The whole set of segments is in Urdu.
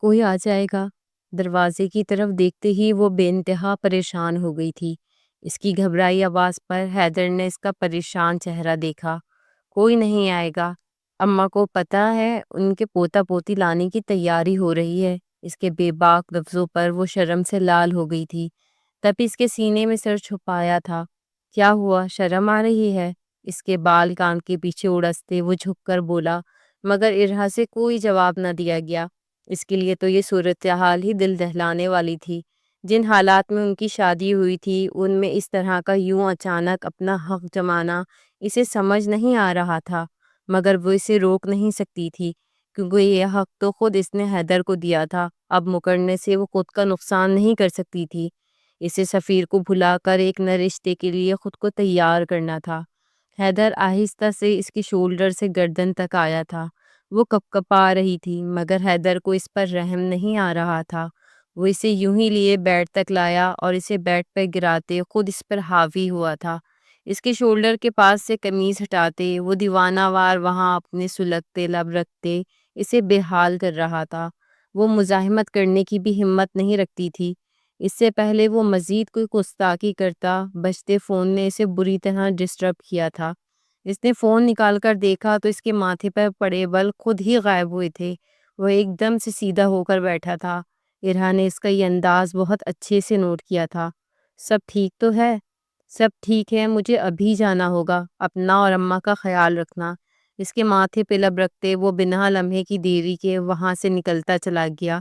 کوئی آ جائے گا۔ دروازے کی طرف دیکھتے ہی وہ بے انتہا پریشان ہو گئی تھی۔ اس کی گھبرائی آواز پر حیدر نے اس کا پریشان چہرہ دیکھا۔ کوئی نہیں آئے گا، اماں کو پتہ ہے ان کے پوتا پوتی لانے کی تیاری ہو رہی ہے۔ اس کے بے باک لفظوں پر وہ شرم سے لال ہو گئی تھی، تب اس کے سینے میں سر چھپایا تھا۔ کیا ہوا، شرم آ رہی ہے؟ اس کے بال کان کے پیچھے اڑستے وہ جھک کر بولا، مگر ارہا سے کوئی جواب نہ دیا گیا۔ اس کے لیے تو یہ صورتحال ہی دل دہلانے والی تھی۔ جن حالات میں ان کی شادی ہوئی تھی ان میں اس طرح کا یوں اچانک اپنا حق جمانا اسے سمجھ نہیں آ رہا تھا، مگر وہ اسے روک نہیں سکتی تھی، کیونکہ یہ حق تو خود اس نے حیدر کو دیا تھا۔ اب مکرنے سے وہ خود کا نقصان نہیں کر سکتی تھی۔ اسے سفیر کو بھلا کر ایک نئے رشتے کے لیے خود کو تیار کرنا تھا۔ حیدر آہستہ سے اس کی شولڈر سے گردن تک آیا تھا۔ وہ کپکپا رہی تھی، مگر حیدر کو اس پر رحم نہیں آ رہا تھا۔ وہ اسے یوں ہی لیے بیڈ تک لایا اور اسے بیڈ پر گراتے خود اس پر حاوی ہوا تھا۔ اس کے شولڈر کے پاس سے قمیض ہٹاتے وہ دیوانہ وار وہاں اپنے سلگتے لب رکھتے اسے بے حال کر رہا تھا۔ وہ مزاحمت کرنے کی بھی ہمت نہیں رکھتی تھی۔ اس سے پہلے وہ مزید کوئی گستاخی کرتا، بجتے فون نے اسے بری طرح ڈسٹرب کیا تھا۔ اس نے فون نکال کر دیکھا تو اس کے ماتھے پر پڑے بل خود ہی غائب ہوئے تھے۔ وہ ایک دم سے سیدھا ہو کر بیٹھا تھا۔ ارہا نے اس کا یہ انداز بہت اچھے سے نوٹ کیا تھا۔ سب ٹھیک تو ہے؟ سب ٹھیک ہے، مجھے ابھی جانا ہوگا، اپنا اور اماں کا خیال رکھنا۔ اس کے ماتھے پہ لب رکھتے وہ بنا لمحے کی دیری کے وہاں سے نکلتا چلا گیا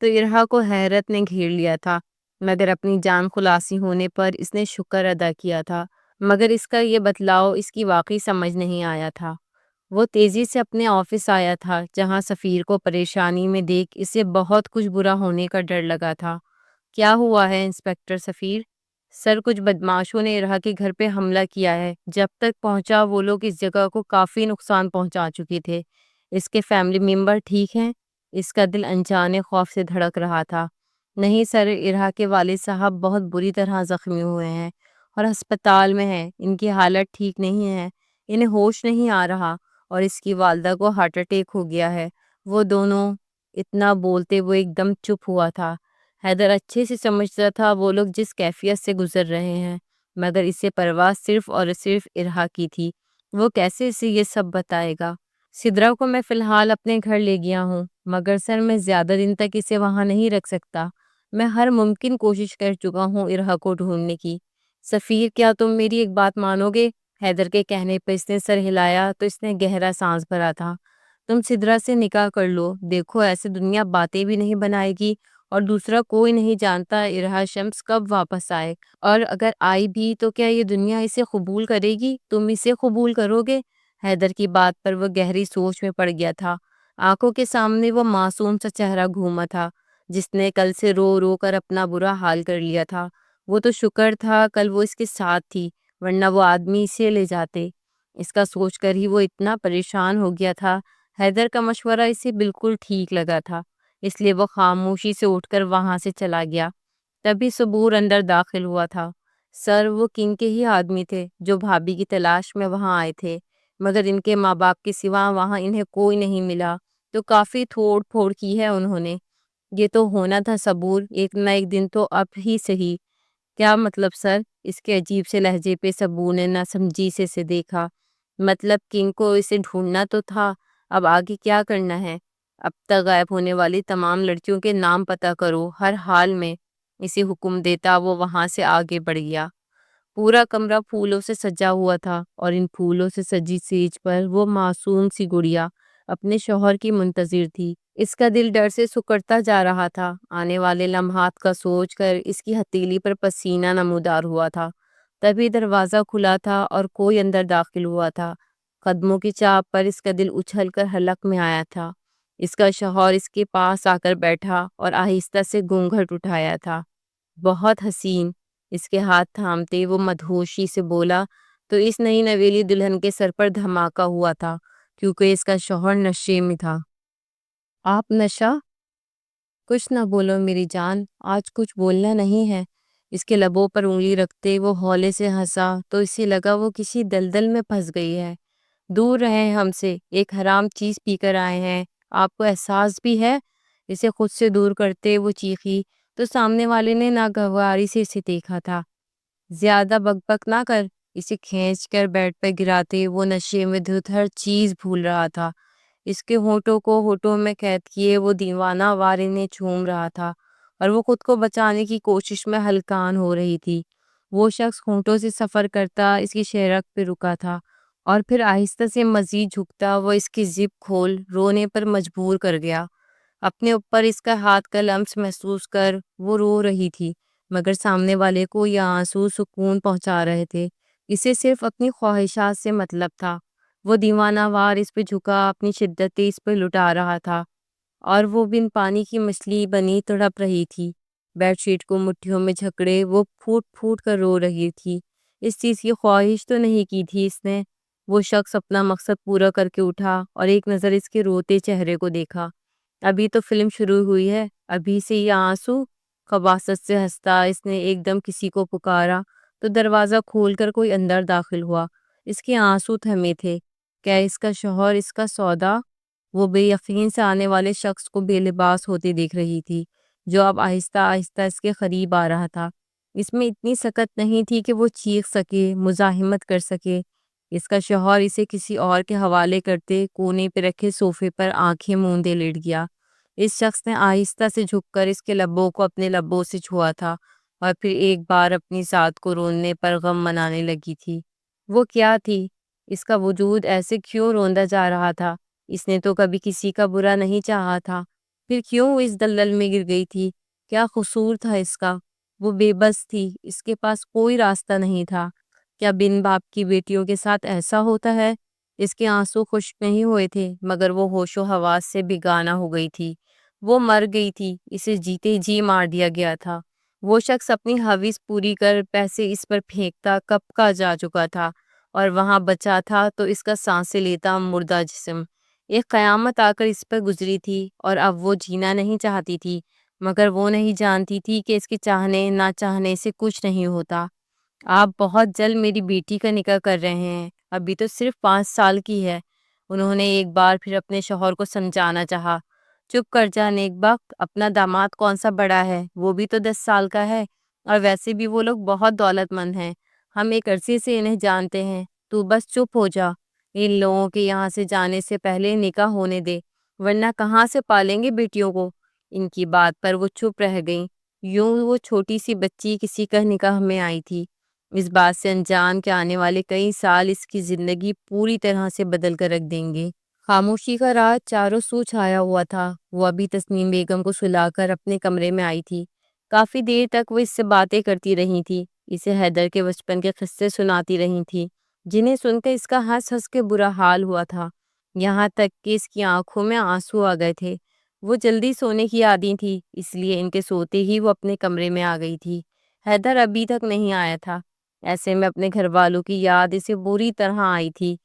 تو ارہا کو حیرت نے گھیر لیا تھا، مگر اپنی جان خلاصی ہونے پر اس نے شکر ادا کیا تھا، مگر اس کا یہ بتلاؤ اس کی واقعی سمجھ نہیں آیا تھا۔ وہ تیزی سے اپنے آفس آیا تھا، جہاں سفیر کو پریشانی میں دیکھ اسے بہت کچھ برا ہونے کا ڈر لگا تھا۔ کیا ہوا ہے انسپکٹر سفیر؟ سر، کچھ بدماشوں نے ارہا کے گھر پہ حملہ کیا ہے۔ جب تک پہنچا وہ لوگ اس جگہ کو کافی نقصان پہنچا چکے تھے۔ اس کے فیملی ممبر ٹھیک ہیں؟ اس کا دل انجانے خوف سے دھڑک رہا تھا۔ نہیں سر، ارہا کے والد صاحب بہت بری طرح زخمی ہوئے ہیں اور ہسپتال میں ہیں، ان کی حالت ٹھیک نہیں ہے، انہیں ہوش نہیں آ رہا، اور اس کی والدہ کو ہارٹ اٹیک ہو گیا ہے۔ وہ دونوں، اتنا بولتے وہ ایک دم چپ ہوا تھا۔ حیدر اچھے سے سمجھتا تھا وہ لوگ جس کیفیت سے گزر رہے ہیں، مگر اسے پرواہ صرف اور صرف ارہا کی تھی۔ وہ کیسے اسے یہ سب بتائے گا؟ سدرا کو میں فی الحال اپنے گھر لے گیا ہوں، مگر سر میں زیادہ دن تک اسے وہاں نہیں رکھ سکتا۔ میں ہر ممکن کوشش کر چکا ہوں ارہا کو ڈھونڈنے کی۔ سفیر، کیا تم میری ایک بات مانو گے؟ حیدر کے کہنے پر اس نے سر ہلایا تو اس نے گہرا سانس بھرا تھا۔ تم سدرا سے نکاح کر لو، دیکھو ایسے دنیا باتیں بھی نہیں بنائے گی، اور دوسرا کوئی نہیں جانتا ارہا شمس کب واپس آئے، اور اگر آئی بھی تو کیا یہ دنیا اسے قبول کرے گی؟ تم اسے قبول کرو گے؟ حیدر کی بات پر وہ گہری سوچ میں پڑ گیا تھا۔ آنکھوں کے سامنے وہ معصوم سا چہرہ گھوما تھا جس نے کل سے رو رو کر اپنا برا حال کر لیا تھا۔ وہ تو شکر تھا کل وہ اس کے ساتھ تھی، ورنہ وہ آدمی اسے لے جاتے۔ اس کا سوچ کر ہی وہ اتنا پریشان ہو گیا تھا۔ حیدر کا مشورہ اسے بالکل ٹھیک لگا تھا، اس لیے وہ خاموشی سے اٹھ کر وہاں سے چلا گیا۔ تبھی صبور اندر داخل ہوا تھا۔ سر، وہ کنگ کے ہی آدمی تھے جو بھابھی کی تلاش میں وہاں آئے تھے، مگر ان کے ماں باپ کے سوا وہاں انہیں کوئی نہیں ملا، تو کافی تھوڑ پھوڑ کی ہے انہوں نے۔ یہ تو ہونا تھا صبور، ایک نہ ایک دن تو اب ہی صحیح۔ کیا مطلب سر؟ اس کے عجیب سے لہجے پہ صبور نے نہ سمجھی سے دیکھا۔ مطلب کنگ کو اسے ڈھونڈنا تو تھا، اب آگے کیا کرنا ہے؟ اب تک غائب ہونے والی تمام لڑکیوں کے نام پتہ کرو، ہر حال میں۔ اسے حکم دیتا وہ وہاں سے آگے بڑھ گیا۔ پورا کمرہ پھولوں سے سجا ہوا تھا، اور ان پھولوں سے سجی سیج پر وہ معصوم سی گڑیا اپنے شوہر کی منتظر تھی۔ اس کا دل ڈر سے سکڑتا جا رہا تھا۔ آنے والے لمحات کا سوچ کر اس کی ہتھیلی پر پسینہ نمودار ہوا تھا۔ تبھی دروازہ کھلا تھا اور کوئی اندر داخل ہوا تھا۔ قدموں کی چاپ پر اس کا دل اچھل کر حلق میں آیا تھا۔ اس کا شوہر اس کے پاس آ کر بیٹھا اور آہستہ سے گھونگھٹ اٹھایا تھا۔ بہت حسین، اس کے ہاتھ تھامتے وہ مدہوشی سے بولا تو اس نئی نویلی دلہن کے سر پر دھماکہ ہوا تھا، کیونکہ اس کا شوہر نشے میں تھا۔ آپ نشہ؟ کچھ نہ بولو میری جان، آج کچھ بولنا نہیں ہے۔ اس کے لبوں پر انگلی رکھتے وہ ہولے سے ہنسا تو اسے لگا وہ کسی دلدل میں پھنس گئی ہے۔ دور رہیں ہم سے، ایک حرام چیز پی کر آئے ہیں، آپ کو احساس بھی ہے؟ اسے خود سے دور کرتے وہ چیخی تو سامنے والے نے ناگواری سے اسے دیکھا تھا۔ زیادہ بک بک نہ کر، اسے کھینچ کر بیڈ پہ گراتے وہ نشے میں دھت ہر چیز بھول رہا تھا۔ اس کے ہونٹوں کو ہونٹوں میں قید کیے وہ دیوانہ وارے نے چوم رہا تھا اور وہ خود کو بچانے کی کوشش میں ہلکان ہو رہی تھی۔ وہ شخص ہونٹوں سے سفر کرتا اس کی شہرک پہ رکا تھا اور پھر آہستہ سے مزید جھکتا وہ اس کی زپ کھول رونے پر مجبور کر گیا۔ اپنے اوپر اس کا ہاتھ کا لمس محسوس کر وہ رو رہی تھی، مگر سامنے والے کو یہ آنسو سکون پہنچا رہے تھے۔ اسے صرف اپنی خواہشات سے مطلب تھا۔ وہ دیوانہ وار اس پہ جھکا، اپنی شدتیں اس پہ لٹا رہا تھا اور وہ بن پانی کی مچھلی بنی تڑپ رہی تھی۔ بیڈ شیٹ کو مٹھیوں میں جھکڑے وہ پھوٹ پھوٹ کر رو رہی تھی۔ اس چیز کی خواہش تو نہیں کی تھی اس نے۔ وہ شخص اپنا مقصد پورا کر کے اٹھا اور ایک نظر اس کے روتے چہرے کو دیکھا۔ ابھی تو فلم شروع ہوئی ہے، ابھی سے یہ آنسو؟ خباثت سے ہنستا اس نے ایک دم کسی کو پکارا تو دروازہ کھول کر کوئی اندر داخل ہوا۔ اس کے آنسو تھمے تھے۔ کیا اس کا شوہر، اس کا سودا؟ وہ بے یقین سے آنے والے شخص کو بے لباس ہوتے دیکھ رہی تھی، جو اب آہستہ آہستہ اس کے قریب آ رہا تھا۔ اس میں اتنی سکت نہیں تھی کہ وہ چیخ سکے، مزاحمت کر سکے۔ اس کا شوہر اسے کسی اور کے حوالے کرتے کونے پہ رکھے صوفے پر آنکھیں موندے لیٹ گیا۔ اس شخص نے آہستہ سے جھک کر اس کے لبوں کو اپنے لبوں سے چھوا تھا اور پھر ایک بار اپنی ذات کو روننے پر غم منانے لگی تھی۔ وہ کیا تھی؟ اس کا وجود ایسے کیوں روندا جا رہا تھا؟ اس نے تو کبھی کسی کا برا نہیں چاہا تھا، پھر کیوں وہ اس دلدل میں گر گئی تھی؟ کیا قصور تھا اس کا؟ وہ بے بس تھی، اس کے پاس کوئی راستہ نہیں تھا۔ کیا بن باپ کی بیٹیوں کے ساتھ ایسا ہوتا ہے؟ اس کے آنسو خشک نہیں ہوئے تھے، مگر وہ ہوش و حواس سے بیگانہ ہو گئی تھی۔ وہ مر گئی تھی، اسے جیتے جی مار دیا گیا تھا۔ وہ شخص اپنی حویث پوری کر پیسے اس پر پھینکتا کب کا جا چکا تھا، اور وہاں بچا تھا تو اس کا سانسیں لیتا مردہ جسم۔ ایک قیامت آ کر اس پر گزری تھی اور اب وہ جینا نہیں چاہتی تھی، مگر وہ نہیں جانتی تھی کہ اس کے چاہنے نہ چاہنے سے کچھ نہیں ہوتا۔ آپ بہت جلد میری بیٹی کا نکاح کر رہے ہیں، ابھی تو صرف 5 سال کی ہے۔ انہوں نے ایک بار پھر اپنے شوہر کو سمجھانا چاہا۔ چپ کر جا نیک بخت، اپنا داماد کون سا بڑا ہے، وہ بھی تو 10 سال کا ہے، اور ویسے بھی وہ لوگ بہت دولت مند ہیں، ہم ایک عرصے سے انہیں جانتے ہیں، تو بس چپ ہو جا۔ ان لوگوں کے یہاں سے جانے سے پہلے نکاح ہونے دے، ورنہ کہاں سے پالیں گے بیٹیوں کو۔ ان کی بات پر وہ چپ رہ گئیں، یوں وہ چھوٹی سی بچی کسی کا نکاح میں آئی تھی۔ اس بات سے انجان کے آنے والے کئی سال اس کی زندگی پوری طرح سے بدل کر رکھ دیں گے۔ خاموشی کا راز چاروں سو چھایا ہوا تھا۔ وہ ابھی تسنیم بیگم کو سلا کر اپنے کمرے میں آئی تھی۔ کافی دیر تک وہ اس سے باتیں کرتی رہی تھی، اسے حیدر کے بچپن کے قصے سناتی رہی تھی، جنہیں سن کر اس کا ہنس ہنس کے برا حال ہوا تھا، یہاں تک کہ اس کی آنکھوں میں آنسو آ گئے تھے۔ وہ جلدی سونے کی عادی تھی، اس لیے ان کے سوتے ہی وہ اپنے کمرے میں آ گئی تھی۔ حیدر ابھی تک نہیں آیا تھا، ایسے میں اپنے گھر والوں کی یاد اسے بری طرح آئی تھی۔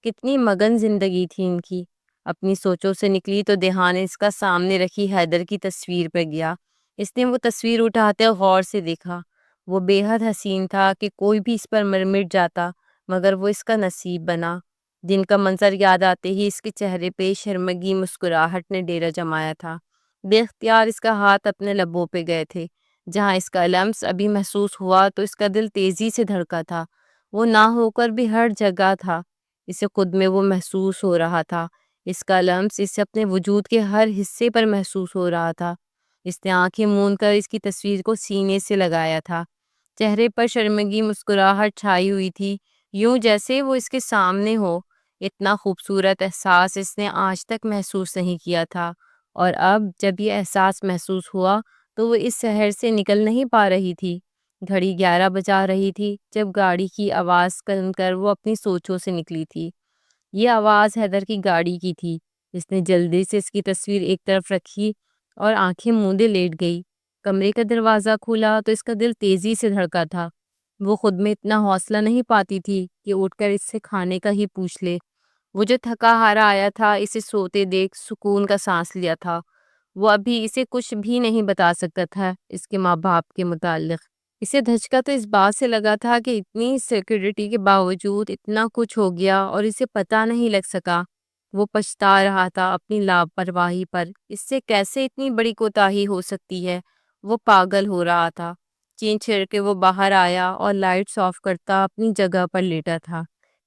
کتنی مگن زندگی تھی ان کی۔ اپنی سوچوں سے نکلی تو دھیان اس کا سامنے رکھی حیدر کی تصویر پہ گیا۔ اس نے وہ تصویر اٹھاتے غور سے دیکھا۔ وہ بے حد حسین تھا کہ کوئی بھی اس پر مٹ جاتا، مگر وہ اس کا نصیب بنا۔ دن کا منظر یاد آتے ہی اس کے چہرے پہ شرمگی مسکراہٹ نے ڈیرا جمایا تھا۔ بے اختیار اس کا ہاتھ اپنے لبوں پہ گئے تھے۔ جہاں اس کا لمس ابھی محسوس ہوا تو اس کا دل تیزی سے دھڑکا تھا۔ وہ نہ ہو کر بھی ہر جگہ تھا، اسے خود میں وہ محسوس ہو رہا تھا۔ اس کا لمس اسے اپنے وجود کے ہر حصے پر محسوس ہو رہا تھا۔ اس نے آنکھیں موند کر اس کی تصویر کو سینے سے لگایا تھا۔ چہرے پر شرمگی مسکراہٹ چھائی ہوئی تھی، یوں جیسے وہ اس کے سامنے ہو۔ اتنا خوبصورت احساس اس نے آج تک محسوس نہیں کیا تھا، اور اب جب یہ احساس محسوس ہوا تو وہ اس شہر سے نکل نہیں پا رہی تھی۔ گھڑی 11 بجا رہی تھی جب گاڑی کی آواز سن کر وہ اپنی سوچوں سے نکلی تھی۔ یہ آواز حیدر کی گاڑی کی تھی۔ اس نے جلدی سے اس کی تصویر ایک طرف رکھی اور آنکھیں موندے لیٹ گئی۔ کمرے کا دروازہ کھولا تو اس کا دل تیزی سے دھڑکا تھا۔ وہ خود میں اتنا حوصلہ نہیں پاتی تھی کہ اٹھ کر اس سے کھانے کا ہی پوچھ لے۔ وہ جو تھکا ہارا آیا تھا اسے سوتے دیکھ سکون کا سانس لیا تھا۔ وہ ابھی اسے کچھ بھی نہیں بتا سکتا تھا اس کے ماں باپ کے متعلق۔ اسے دھچکا تو اس بات سے لگا تھا کہ اتنی سیکیورٹی کے باوجود اتنا کچھ ہو گیا اور اسے پتہ نہیں لگ سکا۔ وہ پچھتا رہا تھا اپنی لاپرواہی پر۔ اس سے کیسے اتنی بڑی کوتاہی ہو سکتی ہے؟ وہ پاگل ہو رہا تھا۔ چین چھڑ کے وہ باہر آیا اور لائٹس آف کرتا اپنی جگہ پر لیٹا تھا۔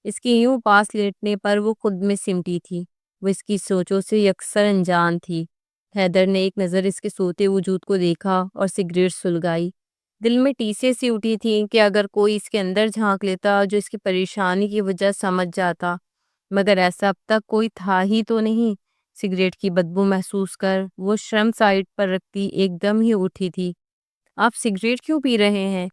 اس کی یوں پاس لیٹنے پر وہ خود میں سمٹی تھی۔ وہ اس کی سوچوں سے یکسر انجان تھی۔ حیدر نے ایک نظر اس کے سوتے وجود کو دیکھا اور سگریٹ سلگائی۔ دل میں ٹیسے سی اٹھی تھی کہ اگر کوئی اس کے اندر جھانک لیتا جو اس کی پریشانی کی وجہ سمجھ جاتا، مگر ایسا اب تک کوئی تھا ہی تو نہیں۔ سگریٹ کی بدبو محسوس کر وہ شرم سائڈ پر رکھتی ایک دم ہی اٹھی تھی۔ آپ سگریٹ کیوں پی رہے ہیں؟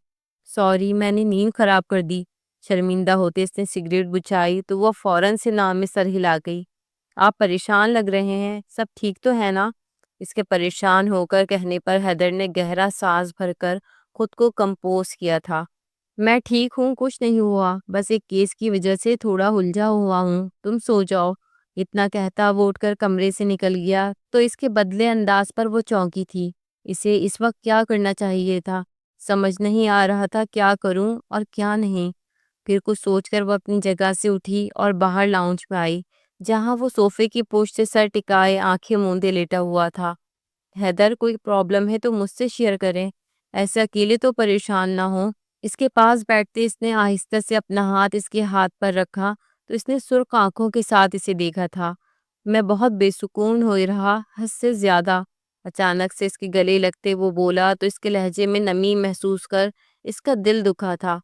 سوری، میں نے نیند خراب کر دی۔ شرمندہ ہوتے اس نے سگریٹ بجھائی تو وہ فوراً سے نام میں سر ہلا گئی۔ آپ پریشان لگ رہے ہیں، سب ٹھیک تو ہے نا؟ اس کے پریشان ہو کر کہنے پر حیدر نے گہرا سانس بھر کر خود کو کمپوز کیا تھا۔ میں ٹھیک ہوں، کچھ نہیں ہوا، بس ایک کیس کی وجہ سے تھوڑا الجھا ہوا ہوں، تم سو جاؤ۔ اتنا کہتا وہ اٹھ کر کمرے سے نکل گیا تو اس کے بدلے انداز پر وہ چونکی تھی۔ اسے اس وقت کیا کرنا چاہیے تھا؟ سمجھ نہیں آ رہا تھا کیا کروں اور کیا نہیں۔ پھر کچھ سوچ کر وہ اپنی جگہ سے اٹھی اور باہر لاؤنج میں آئی، جہاں وہ صوفے کی پشت سے سر ٹکائے آنکھیں موندے لیٹا ہوا تھا۔ حیدر، کوئی پرابلم ہے تو مجھ سے شیئر کریں، ایسے اکیلے تو پریشان نہ ہوں۔ اس کے پاس بیٹھتے اس نے آہستہ سے اپنا ہاتھ اس کے ہاتھ پر رکھا تو اس نے سرخ آنکھوں کے ساتھ اسے دیکھا تھا۔ میں بہت بے سکون ہو رہا، حد سے زیادہ۔ اچانک سے اس کے گلے لگتے وہ بولا تو اس کے لہجے میں نمی محسوس کر اس کا دل دکھا تھا۔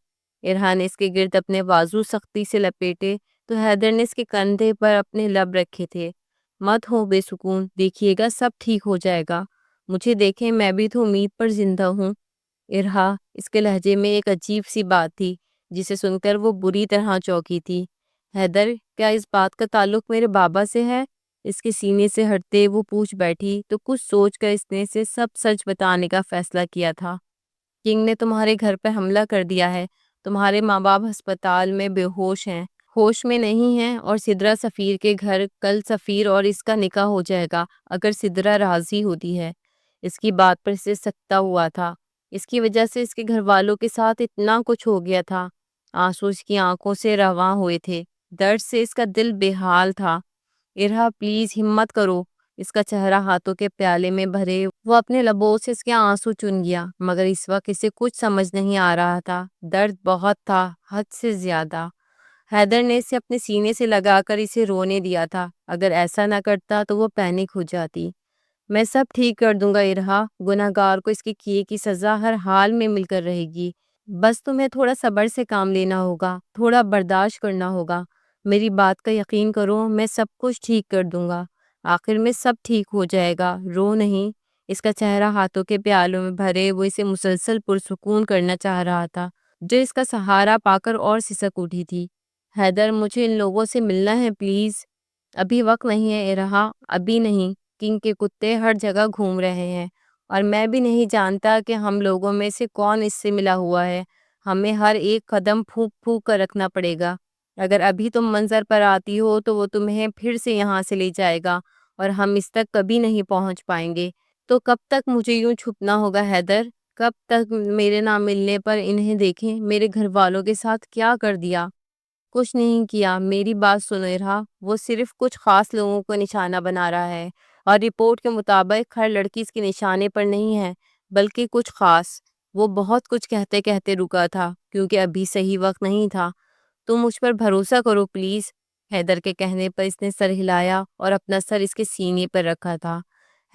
ارہا نے اس کے گرد اپنے بازو سختی سے لپیٹے تو حیدر نے اس کے کندھے پر اپنے لب رکھے تھے۔ مت ہو بے سکون، دیکھیے گا سب ٹھیک ہو جائے گا۔ مجھے دیکھیں، میں بھی تو امید پر زندہ ہوں۔ ارہا، اس کے لہجے میں ایک عجیب سی بات تھی جسے سن کر وہ بری طرح چونکی تھی۔ حیدر، کیا اس بات کا تعلق میرے بابا سے ہے؟ اس کے سینے سے ہٹتے وہ پوچھ بیٹھی تو کچھ سوچ کر اس نے اسے سب سچ بتانے کا فیصلہ کیا تھا۔ کنگ نے تمہارے گھر پہ حملہ کر دیا ہے، تمہارے ماں باپ ہسپتال میں بے ہوش ہیں، ہوش میں نہیں ہیں، اور سدرا سفیر کے گھر کل سفیر اور اس کا نکاح ہو جائے گا اگر سدرا راضی ہوتی ہے۔ اس کی بات پر اسے سکتا ہوا تھا۔ اس کی وجہ سے اس کے گھر والوں کے ساتھ اتنا کچھ ہو گیا تھا۔ آنسو اس کی آنکھوں سے رواں ہوئے تھے، درد سے اس کا دل بے حال تھا۔ ارہا، پلیز ہمت کرو۔ اس کا چہرہ ہاتھوں کے پیالے میں بھرے وہ اپنے لبوں سے اس کے آنسو چن گیا، مگر اس وقت اسے کچھ سمجھ نہیں آ رہا تھا۔ درد بہت تھا، حد سے زیادہ۔ حیدر نے اسے اپنے سینے سے لگا کر اسے رونے دیا تھا۔ اگر ایسا نہ کرتا تو وہ پینک ہو جاتی۔ میں سب ٹھیک کر دوں گا ارہا، گناہ گار کو اس کے کیے کی سزا ہر حال میں مل کر رہے گی۔ بس تمہیں تھوڑا صبر سے کام لینا ہوگا، تھوڑا برداشت کرنا ہوگا۔ میری بات کا یقین کرو، میں سب کچھ ٹھیک کر دوں گا۔ آخر میں سب ٹھیک ہو جائے گا، رو نہیں۔ اس کا چہرہ ہاتھوں کے پیالوں میں بھرے وہ اسے مسلسل پرسکون کرنا چاہ رہا تھا، جو اس کا سہارا پا کر اور سسک اٹھی تھی۔ حیدر، مجھے ان لوگوں سے ملنا ہے پلیز۔ ابھی وقت نہیں ہے ارہا، ابھی نہیں۔ کنگ کے کتے ہر جگہ گھوم رہے ہیں اور میں بھی نہیں جانتا کہ ہم لوگوں میں سے کون اس سے ملا ہوا ہے۔ ہمیں ہر ایک قدم پھونک پھونک کر رکھنا پڑے گا۔ اگر ابھی تم منظر پر آتی ہو تو وہ تمہیں پھر سے یہاں سے لے جائے گا اور ہم اس تک کبھی نہیں پہنچ پائیں گے۔ تو کب تک مجھے یوں چھپنا ہوگا حیدر؟ کب تک میرے نہ ملنے پر انہیں دیکھیں میرے گھر والوں کے ساتھ کیا کر دیا؟ کچھ نہیں کیا، میری بات سنو رہا، وہ صرف کچھ خاص لوگوں کو نشانہ بنا رہا ہے، اور رپورٹ کے مطابق ہر لڑکی اس کے نشانے پر نہیں ہے، بلکہ کچھ خاص۔ وہ بہت کچھ کہتے کہتے رکا تھا کیونکہ ابھی صحیح وقت نہیں تھا۔ تم مجھ پر بھروسہ کرو پلیز۔ حیدر کے کہنے پر اس نے سر ہلایا اور اپنا سر اس کے سینے پر رکھا تھا۔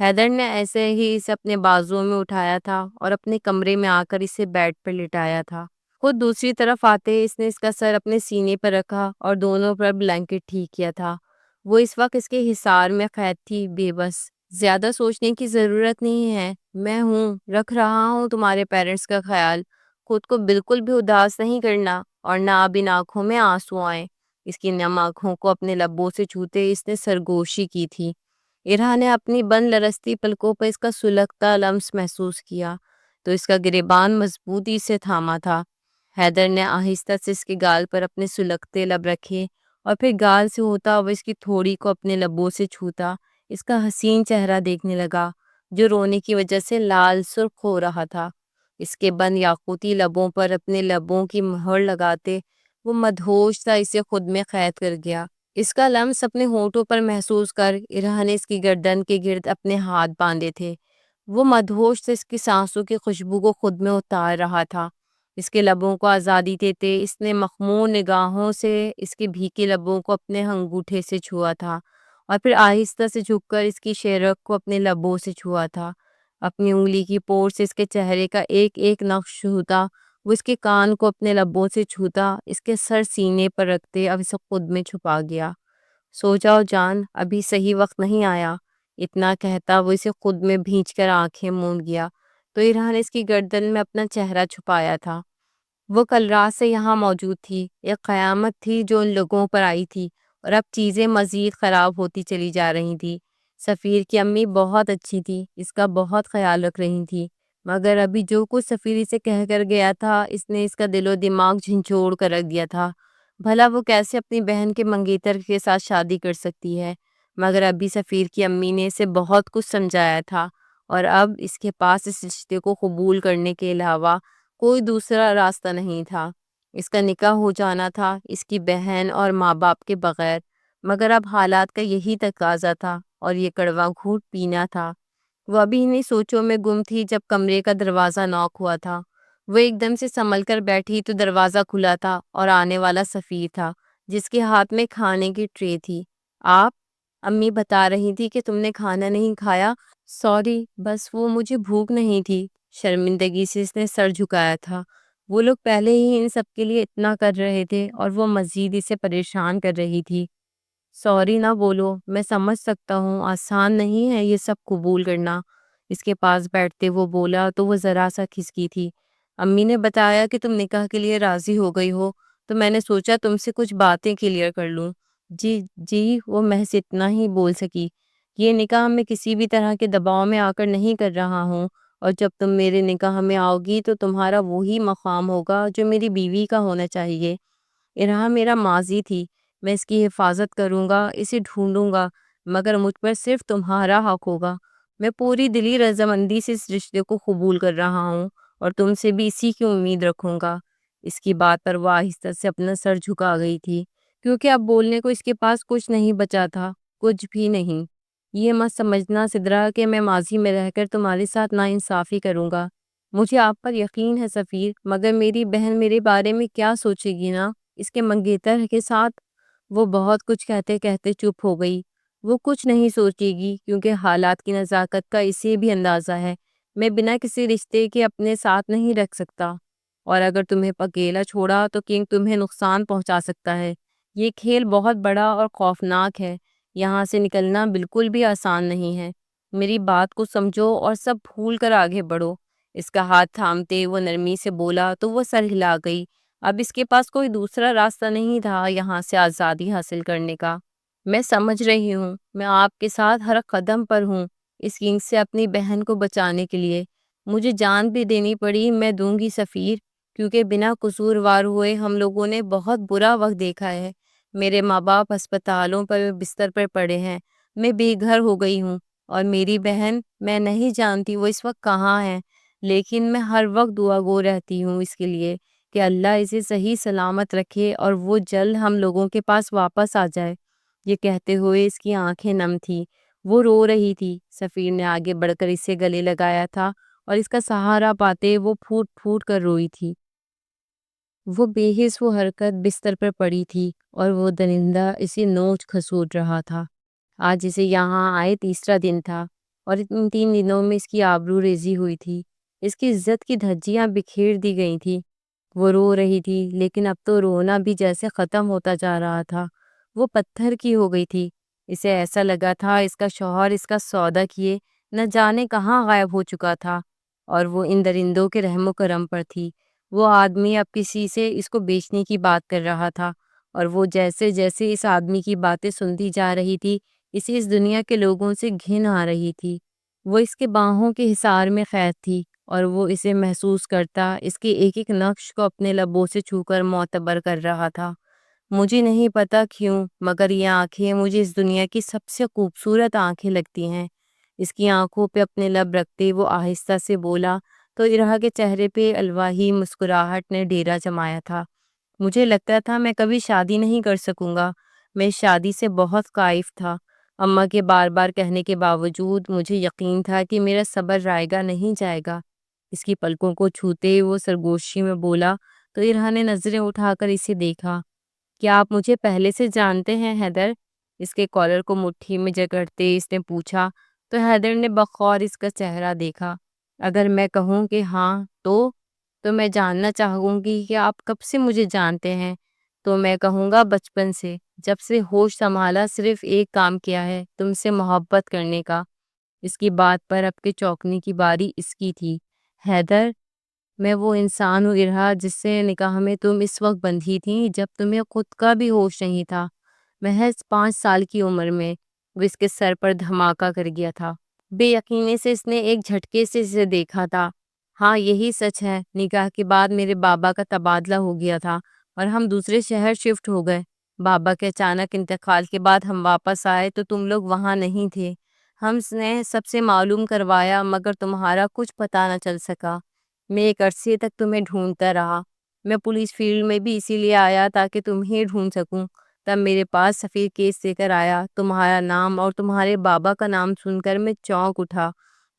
حیدر نے ایسے ہی اسے اپنے بازوؤں میں اٹھایا تھا اور اپنے کمرے میں آ کر اسے بیڈ پر لٹایا تھا۔ خود دوسری طرف آتے اس نے اس کا سر اپنے سینے پر رکھا اور دونوں پر بلینکٹ ٹھیک کیا تھا۔ وہ اس وقت اس کے حصار میں قید تھی، بے بس۔ زیادہ سوچنے کی ضرورت نہیں ہے، میں ہوں، رکھ رہا ہوں تمہارے پیرنٹس کا خیال۔ خود کو بالکل بھی اداس نہیں کرنا اور نہ اب ان آنکھوں میں آنسو آئیں۔ اس کی نم آنکھوں کو اپنے لبوں سے چھوتے اس نے سرگوشی کی تھی۔ ارہا نے اپنی بند لرزتی پلکوں پر اس کا سلگتا لمس محسوس کیا تو اس کا گریبان مضبوطی سے تھاما تھا۔ حیدر نے آہستہ سے اس کے گال پر اپنے سلگتے لب رکھے اور پھر گال سے ہوتا وہ اس کی تھوڑی کو اپنے لبوں سے چھوتا اس کا حسین چہرہ دیکھنے لگا جو رونے کی وجہ سے لال سرخ ہو رہا تھا۔ اس کے بند یاقوتی لبوں پر اپنے لبوں کی مہر لگاتے وہ مدہوش سا اسے خود میں قید کر گیا۔ اس کا لمس اپنے ہونٹوں پر محسوس کر ارہا نے اس کی گردن کے گرد اپنے ہاتھ باندھے تھے۔ وہ مدہوش سے اس کی سانسوں کی خوشبو کو خود میں اتار رہا تھا۔ اس کے لبوں کو آزادی دیتے اس نے مخمور نگاہوں سے اس کے بھیگے لبوں کو اپنے انگوٹھے سے چھوا تھا، اور پھر آہستہ سے جھک کر اس کی شہرک کو اپنے لبوں سے چھوا تھا۔ اپنی انگلی کی پور سے اس کے چہرے کا ایک ایک نقش چھوتا، وہ اس کے کان کو اپنے لبوں سے چھوتا، اس کے سر سینے پر رکھتے اب اسے خود میں چھپا گیا۔ سو جاؤ جان، ابھی صحیح وقت نہیں آیا۔ اتنا کہتا وہ اسے خود میں بھینچ کر آنکھیں موند گیا تو ارہا نے اس کی گردن میں اپنا چہرہ چھپایا تھا۔ وہ کل رات سے یہاں موجود تھی، ایک قیامت تھی جو ان لوگوں پر آئی تھی، اور اب چیزیں مزید خراب ہوتی چلی جا رہی تھی۔ سفیر کی امی بہت اچھی تھی، اس کا بہت خیال رکھ رہی تھی، مگر ابھی جو کچھ سفیر اسے کہہ کر گیا تھا اس نے اس کا دل و دماغ جھنجھوڑ کر رکھ دیا تھا۔ بھلا وہ کیسے اپنی بہن کے منگیتر کے ساتھ شادی کر سکتی ہے؟ مگر ابھی سفیر کی امی نے اسے بہت کچھ سمجھایا تھا، اور اب اس کے پاس اس رشتے کو قبول کرنے کے علاوہ کوئی دوسرا راستہ نہیں تھا۔ اس کا نکاح ہو جانا تھا اس کی بہن اور ماں باپ کے بغیر، مگر اب حالات کا یہی تقاضا تھا اور یہ کڑوا گھونٹ پینا تھا۔ وہ ابھی انہیں سوچوں میں گم تھی جب کمرے کا دروازہ نوک ہوا تھا۔ وہ ایک دم سے سنبھل کر بیٹھی تو دروازہ کھلا تھا اور آنے والا سفیر تھا، جس کے ہاتھ میں کھانے کی ٹرے تھی۔ آپ؟ امی بتا رہی تھی کہ تم نے کھانا نہیں کھایا۔ سوری، بس وہ مجھے بھوک نہیں تھی۔ شرمندگی سے اس نے سر جھکایا تھا۔ وہ لوگ پہلے ہی ان سب کے لیے اتنا کر رہے تھے اور وہ مزید اسے پریشان کر رہی تھی۔ سوری نہ بولو، میں سمجھ سکتا ہوں آسان نہیں ہے یہ سب قبول کرنا۔ اس کے پاس بیٹھتے وہ بولا تو وہ ذرا سا کھسکی تھی۔ امی نے بتایا کہ تم نکاح کے لیے راضی ہو گئی ہو تو میں نے سوچا تم سے کچھ باتیں کلیئر کر لوں۔ جی جی، وہ محض اتنا ہی بول سکی۔ یہ نکاح میں کسی بھی طرح کے دباؤ میں آ کر نہیں کر رہا ہوں، اور جب تم میرے نکاح میں آؤ گی تو تمہارا وہی مقام ہوگا جو میری بیوی کا ہونا چاہیے۔ ارہا میرا ماضی تھی، میں اس کی حفاظت کروں گا، اسے ڈھونڈوں گا، مگر مجھ پر صرف تمہارا حق ہوگا۔ میں پوری دلی رضامندی سے اس رشتے کو قبول کر رہا ہوں اور تم سے بھی اسی کی امید رکھوں گا۔ اس کی بات پر وہ آہستہ سے اپنا سر جھکا گئی تھی، کیونکہ اب بولنے کو اس کے پاس کچھ نہیں بچا تھا، کچھ بھی نہیں۔ یہ مت سمجھنا سدرا کہ میں ماضی میں رہ کر تمہارے ساتھ ناانصافی کروں گا۔ مجھے آپ پر یقین ہے سفیر، مگر میری بہن میرے بارے میں کیا سوچے گی نا، اس کے منگیتر کے ساتھ۔ وہ بہت کچھ کہتے کہتے چپ ہو گئی۔ وہ کچھ نہیں سوچے گی کیونکہ حالات کی نزاکت کا اسے بھی اندازہ ہے۔ میں بنا کسی رشتے کے اپنے ساتھ نہیں رکھ سکتا، اور اگر تمہیں اکیلا چھوڑا تو کنگ تمہیں نقصان پہنچا سکتا ہے۔ یہ کھیل بہت بڑا اور خوفناک ہے، یہاں سے نکلنا بالکل بھی آسان نہیں ہے۔ میری بات کو سمجھو اور سب بھول کر آگے بڑھو۔ اس کا ہاتھ تھامتے وہ نرمی سے بولا تو وہ سر ہلا گئی۔ اب اس کے پاس کوئی دوسرا راستہ نہیں تھا یہاں سے آزادی حاصل کرنے کا۔ میں سمجھ رہی ہوں، میں آپ کے ساتھ ہر قدم پر ہوں، اس کنگ سے اپنی بہن کو بچانے کے لیے۔ مجھے جان بھی دینی پڑی میں دوں گی سفیر، کیونکہ بنا قصور وار ہوئے ہم لوگوں نے بہت برا وقت دیکھا ہے۔ میرے ماں باپ ہسپتالوں پر بستر پر پڑے ہیں، میں بے گھر ہو گئی ہوں، اور میری بہن، میں نہیں جانتی وہ اس وقت کہاں ہے، لیکن میں ہر وقت دعا گو رہتی ہوں اس کے لیے کہ اللہ اسے صحیح سلامت رکھے اور وہ جلد ہم لوگوں کے پاس واپس آ جائے۔ یہ کہتے ہوئے اس کی آنکھیں نم تھی، وہ رو رہی تھی۔ سفیر نے آگے بڑھ کر اسے گلے لگایا تھا اور اس کا سہارا پاتے وہ پھوٹ پھوٹ کر روئی تھی۔ وہ بے حس و حرکت بستر پر پڑی تھی اور وہ درندہ اسے نوچ کھسوٹ رہا تھا۔ آج اسے یہاں آئے تیسرا دن تھا، اور ان 3 دنوں میں اس کی آبرو ریزی ہوئی تھی، اس کی عزت کی دھجیاں بکھیر دی گئی تھی۔ وہ رو رہی تھی، لیکن اب تو رونا بھی جیسے ختم ہوتا جا رہا تھا۔ وہ پتھر کی ہو گئی تھی۔ اسے ایسا لگا تھا اس کا شوہر اس کا سودا کیے نہ جانے کہاں غائب ہو چکا تھا، اور وہ ان درندوں کے رحم و کرم پر تھی۔ وہ آدمی اب کسی سے اس کو بیچنے کی بات کر رہا تھا، اور وہ جیسے جیسے اس آدمی کی باتیں سنتی جا رہی تھی اسے اس دنیا کے لوگوں سے گھن آ رہی تھی۔ وہ اس کے باہوں کے حصار میں قید تھی، اور وہ اسے محسوس کرتا اس کے ایک ایک نقش کو اپنے لبوں سے چھو کر معتبر کر رہا تھا۔ مجھے نہیں پتا کیوں، مگر یہ آنکھیں مجھے اس دنیا کی سب سے خوبصورت آنکھیں لگتی ہیں۔ اس کی آنکھوں پہ اپنے لب رکھتے وہ آہستہ سے بولا تو ارہا کے چہرے پہ الواحی مسکراہٹ نے ڈیرا جمایا تھا۔ مجھے لگتا تھا میں کبھی شادی نہیں کر سکوں گا، میں شادی سے بہت خائف تھا۔ اماں کے بار بار کہنے کے باوجود مجھے یقین تھا کہ میرا صبر رائے گا نہیں جائے گا۔ اس کی پلکوں کو چھوتے وہ سرگوشی میں بولا تو ارہا نے نظریں اٹھا کر اسے دیکھا۔ کیا آپ مجھے پہلے سے جانتے ہیں حیدر؟ اس کے کالر کو مٹھی میں جکڑتے اس نے پوچھا تو حیدر نے بغور اس کا چہرہ دیکھا۔ اگر میں کہوں کہ ہاں تو میں جاننا چاہوں گی کہ آپ کب سے مجھے جانتے ہیں؟ تو میں کہوں گا بچپن سے، جب سے ہوش سنبھالا صرف ایک کام کیا ہے، تم سے محبت کرنے کا۔ اس کی بات پر اب کے چوکنے کی باری اس کی تھی۔ حیدر، میں وہ انسان ہوں ارہا جس سے نکاح میں تم اس وقت بندھی تھی جب تمہیں خود کا بھی ہوش نہیں تھا۔ محض 5 سال کی عمر میں وہ اس کے سر پر دھماکہ کر گیا تھا۔ بے یقینی سے اس نے ایک جھٹکے سے اسے دیکھا تھا۔ ہاں یہی سچ ہے، نکاح کے بعد میرے بابا کا تبادلہ ہو گیا تھا اور ہم دوسرے شہر شفٹ ہو گئے۔ بابا کے اچانک انتقال کے بعد ہم واپس آئے تو تم لوگ وہاں نہیں تھے۔ ہم نے سب سے معلوم کروایا مگر تمہارا کچھ پتہ نہ چل سکا۔ میں ایک عرصے تک تمہیں ڈھونڈتا رہا۔ میں پولیس فیلڈ میں بھی اسی لیے آیا تاکہ تمہیں ڈھونڈ سکوں۔ تب میرے پاس سفیر کیس لے کر آیا۔ تمہارا نام اور تمہارے بابا کا نام سن کر میں چونک اٹھا۔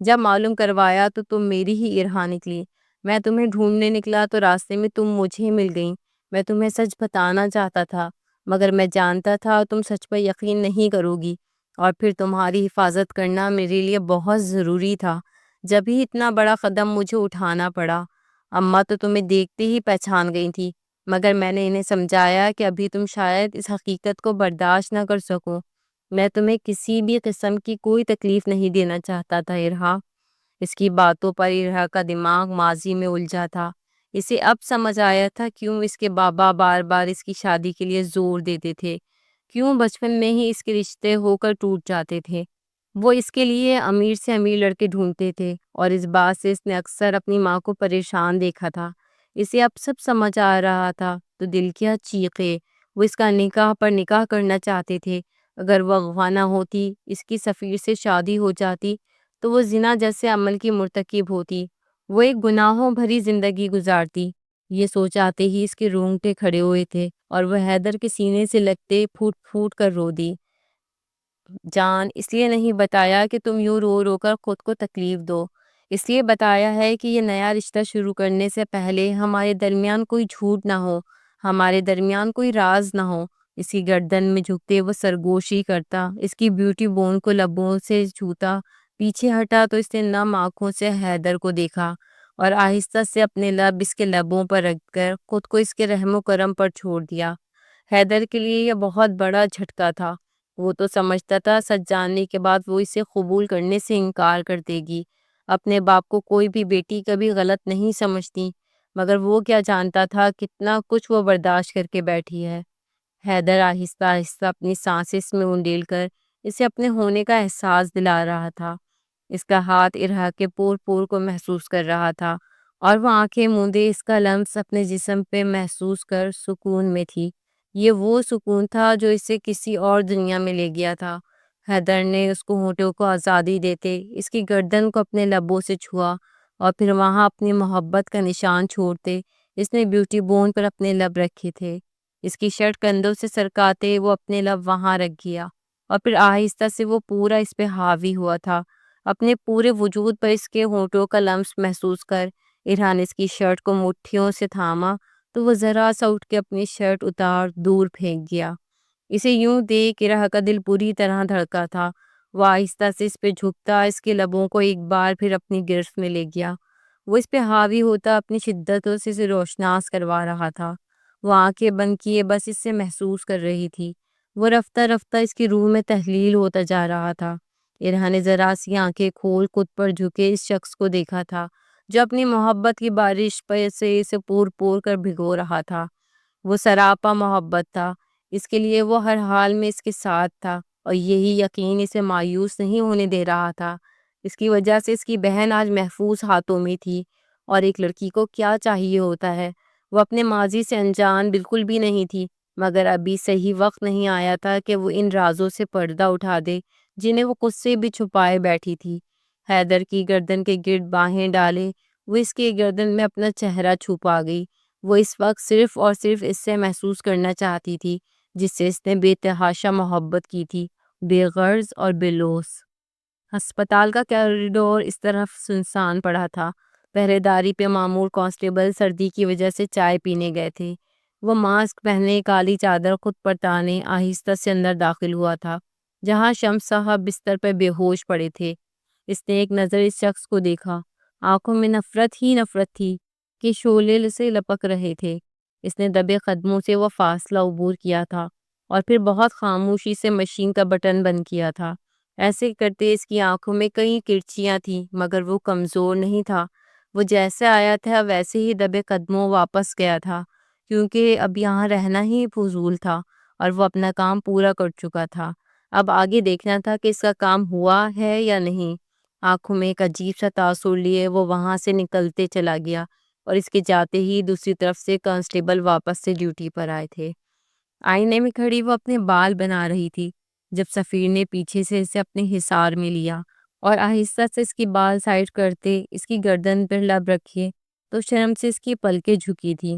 جب معلوم کروایا تو تم میری ہی ارہا نکلی۔ میں تمہیں ڈھونڈنے نکلا تو راستے میں تم مجھے مل گئیں۔ میں تمہیں سچ بتانا چاہتا تھا مگر میں جانتا تھا تم سچ پر یقین نہیں کرو گی، اور پھر تمہاری حفاظت کرنا میرے لیے بہت ضروری تھا۔ جب ہی اتنا بڑا قدم مجھے اٹھانا پڑا۔ اماں تو تمہیں دیکھتے ہی پہچان گئی تھی مگر میں نے انہیں سمجھایا کہ ابھی تم شاید اس حقیقت کو برداشت نہ کر سکو۔ میں تمہیں کسی بھی قسم کی کوئی تکلیف نہیں دینا چاہتا تھا ارہا۔ اس کی باتوں پر ارہا کا دماغ ماضی میں الجھا تھا۔ اسے اب سمجھ آیا تھا کیوں اس کے بابا بار بار اس کی شادی کے لیے زور دیتے تھے، کیوں بچپن میں ہی اس کے رشتے ہو کر ٹوٹ جاتے تھے۔ وہ اس کے لیے امیر سے امیر لڑکے ڈھونڈتے تھے اور اس بات سے اس نے اکثر اپنی ماں کو پریشان دیکھا تھا۔ اسے اب سب سمجھ آ رہا تھا تو دل کیا چیخے۔ وہ اس کا نکاح پر نکاح کرنا چاہتے تھے۔ اگر وہ اغوا نہ ہوتی، اس کی سفیر سے شادی ہو جاتی تو وہ زنا جیسے عمل کی مرتکب ہوتی، وہ ایک گناہوں بھری زندگی گزارتی۔ یہ سوچ آتے ہی اس کے رونگٹے کھڑے ہوئے تھے اور وہ حیدر کے سینے سے لگتے پھوٹ پھوٹ کر رو دی۔ جان، اس لیے نہیں بتایا کہ تم یوں رو رو کر خود کو تکلیف دو۔ اس لیے بتایا ہے کہ یہ نیا رشتہ شروع کرنے سے پہلے ہمارے درمیان کوئی جھوٹ نہ ہو، ہمارے درمیان کوئی راز نہ ہو۔ اس کی گردن میں جھکتے وہ سرگوشی کرتا، اس کی بیوٹی بون کو لبوں سے چھوتا۔ پیچھے ہٹا تو اس نے نم آنکھوں سے حیدر کو دیکھا اور آہستہ سے اپنے لب اس کے لبوں پر رکھ کر خود کو اس کے رحم و کرم پر چھوڑ دیا۔ حیدر کے لیے یہ بہت بڑا جھٹکا تھا۔ وہ تو سمجھتا تھا سچ جاننے کے بعد وہ اسے قبول کرنے سے انکار کر دے گی۔ اپنے باپ کو کوئی بھی بیٹی کبھی غلط نہیں سمجھتی، مگر وہ کیا جانتا تھا کتنا کچھ وہ برداشت کر کے بیٹھی ہے۔ حیدر آہستہ آہستہ اپنی سانسیں اس میں انڈیل کر اسے اپنے ہونے کا احساس دلا رہا تھا۔ اس کا ہاتھ ارہا کے پور پور کو محسوس کر رہا تھا اور وہ آنکھیں موندے اس کا لمس اپنے جسم پہ محسوس کر سکون میں تھی۔ یہ وہ سکون تھا جو اسے کسی اور دنیا میں لے گیا تھا۔ حیدر نے اس کو ہونٹوں کو آزادی دیتے اس کی گردن کو اپنے لبوں سے چھوا اور پھر وہاں اپنی محبت کا نشان چھوڑتے اس نے بیوٹی بون پر اپنے لب رکھے تھے۔ اس کی شرٹ کندھوں سے سرکاتے وہ اپنے لب وہاں رکھ گیا اور پھر آہستہ سے وہ پورا اس پہ حاوی ہوا تھا۔ اپنے پورے وجود پر اس کے ہونٹوں کا لمس محسوس کر ارہا نے اس کی شرٹ کو مٹھیوں سے تھاما تو وہ ذرا سا اٹھ کے اپنی شرٹ اتار دور پھینک گیا۔ اسے یوں دیکھ ارہا کا دل بری طرح دھڑکا تھا۔ وہ آہستہ سے اس پہ جھکتا اس کے لبوں کو ایک بار پھر اپنی گرفت میں لے گیا۔ وہ اس پہ حاوی ہوتا اپنی شدتوں سے اسے روشناس کروا رہا تھا۔ وہ آنکھیں بند کیے بس اس سے محسوس کر رہی تھی۔ وہ رفتہ رفتہ اس کی روح میں تحلیل ہوتا جا رہا تھا۔ ارہا نے ذرا سی آنکھیں کھول خود پر جھکے اس شخص کو دیکھا تھا جو اپنی محبت کی بارش پہ سے اسے پور پور کر بھگو رہا تھا۔ وہ سراپا محبت تھا۔ اس کے لیے وہ ہر حال میں اس کے ساتھ تھا اور یہی یقین اسے مایوس نہیں ہونے دے رہا تھا۔ اس کی وجہ سے اس کی بہن آج محفوظ ہاتھوں میں تھی، اور ایک لڑکی کو کیا چاہیے ہوتا ہے۔ وہ اپنے ماضی سے انجان بالکل بھی نہیں تھی، مگر ابھی صحیح وقت نہیں آیا تھا کہ وہ ان رازوں سے پردہ اٹھا دے جنہیں وہ خود سے بھی چھپائے بیٹھی تھی۔ حیدر کی گردن کے گرد باہیں ڈالے وہ اس کے گردن میں اپنا چہرہ چھپا گئی۔ وہ اس وقت صرف اور صرف اس سے محسوس کرنا چاہتی تھی جس سے اس نے بے تحاشا محبت کی تھی، بے غرض اور بے لوث۔ ہسپتال کا کوریڈور اس طرف سنسان پڑا تھا۔ پہرے داری پہ مامور کانسٹیبل سردی کی وجہ سے چائے پینے گئے تھے۔ وہ ماسک پہنے، کالی چادر خود پر تانے آہستہ سے اندر داخل ہوا تھا، جہاں شمس صاحب بستر پہ بے ہوش پڑے تھے۔ اس نے ایک نظر اس شخص کو دیکھا، آنکھوں میں نفرت ہی نفرت تھی کہ شعلے سے لپک رہے تھے۔ اس نے دبے قدموں سے وہ فاصلہ عبور کیا تھا اور پھر بہت خاموشی سے مشین کا بٹن بند کیا تھا۔ ایسے کرتے اس کی آنکھوں میں کئی کرچیاں تھیں، مگر وہ کمزور نہیں تھا۔ وہ جیسے آیا تھا ویسے ہی دبے قدموں واپس گیا تھا، کیونکہ اب یہاں رہنا ہی فضول تھا اور وہ اپنا کام پورا کر چکا تھا۔ اب آگے دیکھنا تھا کہ اس کا کام ہوا ہے یا نہیں۔ آنکھوں میں ایک عجیب سا تاثر لیے وہ وہاں سے نکلتے چلا گیا، اور اس کے جاتے ہی دوسری طرف سے کانسٹیبل واپس سے ڈیوٹی پر آئے تھے۔ آئینے میں کھڑی وہ اپنے بال بنا رہی تھی جب سفیر نے پیچھے سے اسے اپنے حصار میں لیا اور آہستہ سے اس کی بال سائڈ کرتے اس کی گردن پر لب رکھے تو شرم سے اس کی پلکیں جھکی تھی۔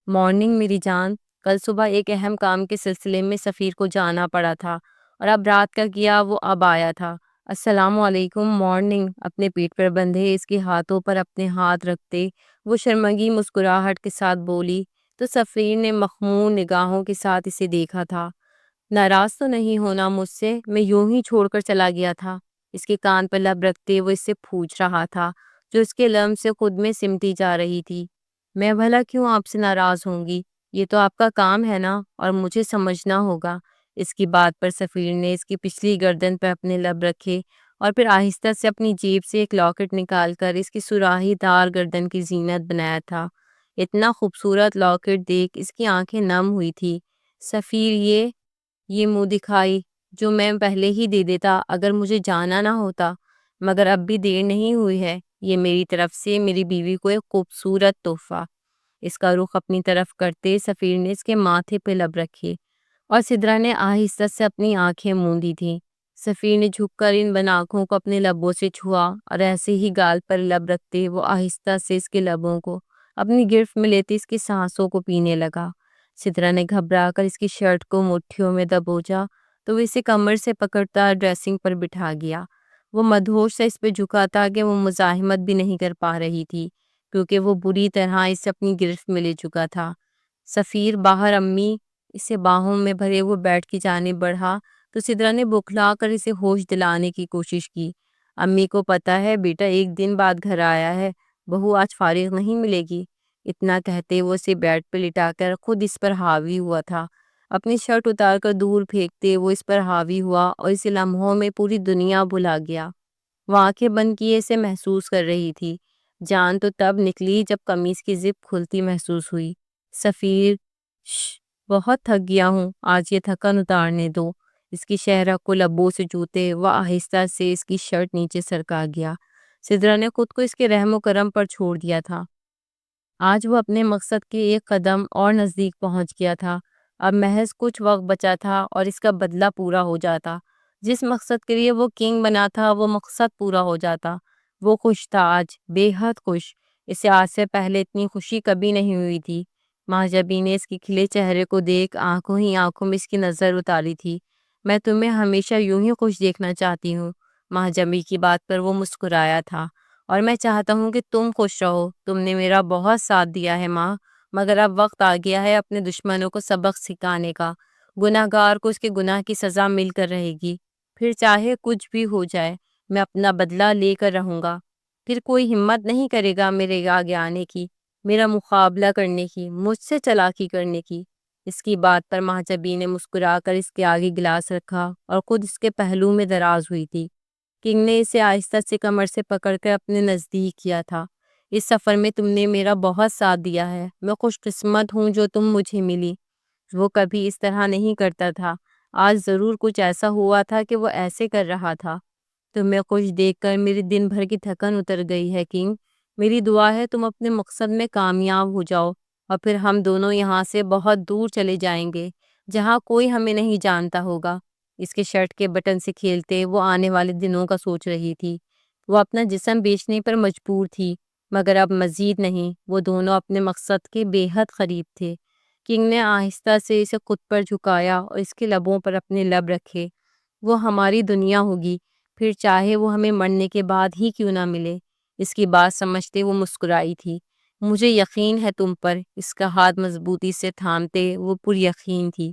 مارننگ میری جان، کل صبح ایک اہم کام کے سلسلے میں سفیر کو جانا پڑا تھا اور اب رات کا کیا وہ اب آیا تھا۔ السلام علیکم۔ مارننگ۔ اپنے پیٹ پر بندھے اس کے ہاتھوں پر اپنے ہاتھ رکھتے وہ شرمگی مسکراہٹ کے ساتھ بولی تو سفیر نے مخمور نگاہوں کے ساتھ اسے دیکھا تھا۔ ناراض تو نہیں ہونا مجھ سے، میں یوں ہی چھوڑ کر چلا گیا تھا۔ اس کے کان پر لب رکھتے وہ اس سے پوچھ رہا تھا، جو اس کے لم سے خود میں سمٹی جا رہی تھی۔ میں بھلا کیوں آپ سے ناراض ہوں گی؟ یہ تو آپ کا کام ہے نا، اور مجھے سمجھنا ہوگا۔ اس کی بات پر سفیر نے اس کی پچھلی گردن پر اپنے لب رکھے اور پھر آہستہ سے اپنی جیب سے ایک لاکٹ نکال کر اس کی سراہی دار گردن کی زینت بنایا تھا۔ اتنا خوبصورت لاکٹ دیکھ اس کی آنکھیں نم ہوئی تھی۔ سفیر، یہ منہ دکھائی جو میں پہلے ہی دے دیتا اگر مجھے جانا نہ ہوتا، مگر اب بھی دیر نہیں ہوئی ہے۔ یہ میری طرف سے میری بیوی کو ایک خوبصورت تحفہ۔ اس کا رخ اپنی طرف کرتے سفیر نے اس کے ماتھے پہ لب رکھے اور سدرا نے آہستہ سے اپنی آنکھیں موندی تھیں۔ سفیر نے جھک کر ان بن آنکھوں کو اپنے لبوں سے چھوا اور ایسے ہی گال پر لب رکھتے وہ آہستہ سے اس کے لبوں کو اپنی گرفت میں لیتے اس کی سانسوں کو پینے لگا۔ سدرا نے گھبرا کر اس کی شرٹ کو مٹھیوں میں دبوچا تو وہ اسے کمر سے پکڑتا ڈریسنگ پر بٹھا گیا۔ وہ مدہوش سے اس پہ جھکا تھا کہ وہ مزاحمت بھی نہیں کر پا رہی تھی، کیونکہ وہ بری طرح اسے اپنی گرفت میں لے چکا تھا۔ سفیر باہر امی، اسے باہوں میں بھرے وہ بیڈ کی جانب بڑھا تو سدرا نے بکھلا کر اسے ہوش دلانے کی کوشش کی۔ امی کو پتا ہے بیٹا ایک دن بعد گھر آیا ہے، بہو آج فارغ نہیں ملے گی۔ اتنا کہتے وہ اسے بیڈ پہ لٹا کر خود اس پر حاوی ہوا تھا۔ اپنی شرٹ اتار کر دور پھینکتے وہ اس پر حاوی ہوا اور اس لمحوں میں پوری دنیا بھلا گیا۔ وہ آنکھیں بند کیے اسے محسوس کر رہی تھی۔ جان تو تب نکلی جب قمیص کی زپ کھلتی محسوس ہوئی۔ سفیر، بہت تھک گیا ہوں، آج یہ تھکن اتارنے دو۔ اس کی شہرہ کو لبوں سے چوتے وہ آہستہ سے اس کی شرٹ نیچے سرکا گیا۔ سدرا نے خود کو اس کے رحم و کرم پر چھوڑ دیا تھا۔ آج وہ اپنے مقصد کے ایک قدم اور نزدیک پہنچ گیا تھا۔ اب محض کچھ وقت بچا تھا اور اس کا بدلہ پورا ہو جاتا۔ جس مقصد کے لیے وہ کنگ بنا تھا وہ مقصد پورا ہو جاتا۔ وہ خوش تھا آج، بے حد خوش۔ اسے آج سے پہلے اتنی خوشی کبھی نہیں ہوئی تھی۔ مہاجبی نے اس کے کھلے چہرے کو دیکھ آنکھوں ہی آنکھوں میں اس کی نظر اتاری تھی۔ میں تمہیں ہمیشہ یوں ہی خوش دیکھنا چاہتی ہوں۔ مہاجبی کی بات پر وہ مسکرایا تھا۔ اور میں چاہتا ہوں کہ تم خوش رہو۔ تم نے میرا بہت ساتھ دیا ہے ماں، مگر اب وقت آ گیا ہے اپنے دشمنوں کو سبق سکھانے کا۔ گناہ گار کو اس کے گناہ کی سزا مل کر رہے گی، پھر چاہے کچھ بھی ہو جائے میں اپنا بدلہ لے کر رہوں گا۔ پھر کوئی ہمت نہیں کرے گا میرے آگے آنے کی، میرا مقابلہ کرنے کی، مجھ سے چالاکی کرنے کی۔ اس کی بات پر مہاجبی نے مسکرا کر اس کے آگے گلاس رکھا اور خود اس کے پہلو میں دراز ہوئی تھی۔ کنگ نے اسے آہستہ سے کمر سے پکڑ کر اپنے نزدیک کیا تھا۔ اس سفر میں تم نے میرا بہت ساتھ دیا ہے، میں خوش قسمت ہوں جو تم مجھے ملی۔ وہ کبھی اس طرح نہیں کرتا تھا، آج ضرور کچھ ایسا ہوا تھا کہ وہ ایسے کر رہا تھا۔ تمہیں خوش دیکھ کر میری دن بھر کی تھکن اتر گئی ہے کنگ۔ میری دعا ہے تم اپنے مقصد میں کامیاب ہو جاؤ اور پھر ہم دونوں یہاں سے بہت دور چلے جائیں گے، جہاں کوئی ہمیں نہیں جانتا ہوگا۔ اس کے شرٹ کے بٹن سے کھیلتے وہ آنے والے دنوں کا سوچ رہی تھی۔ وہ اپنا جسم بیچنے پر مجبور تھی، مگر اب مزید نہیں۔ وہ دونوں اپنے مقصد کے بے حد قریب تھے۔ کنگ نے آہستہ سے اسے خود پر جھکایا اور اس کے لبوں پر اپنے لب رکھے۔ وہ ہماری دنیا ہوگی، پھر چاہے وہ ہمیں مرنے کے بعد ہی کیوں نہ ملے۔ اس کی بات سمجھتے وہ مسکرائی تھی۔ مجھے یقین ہے تم پر، اس کا ہاتھ مضبوطی سے تھامتے وہ پر یقین تھی۔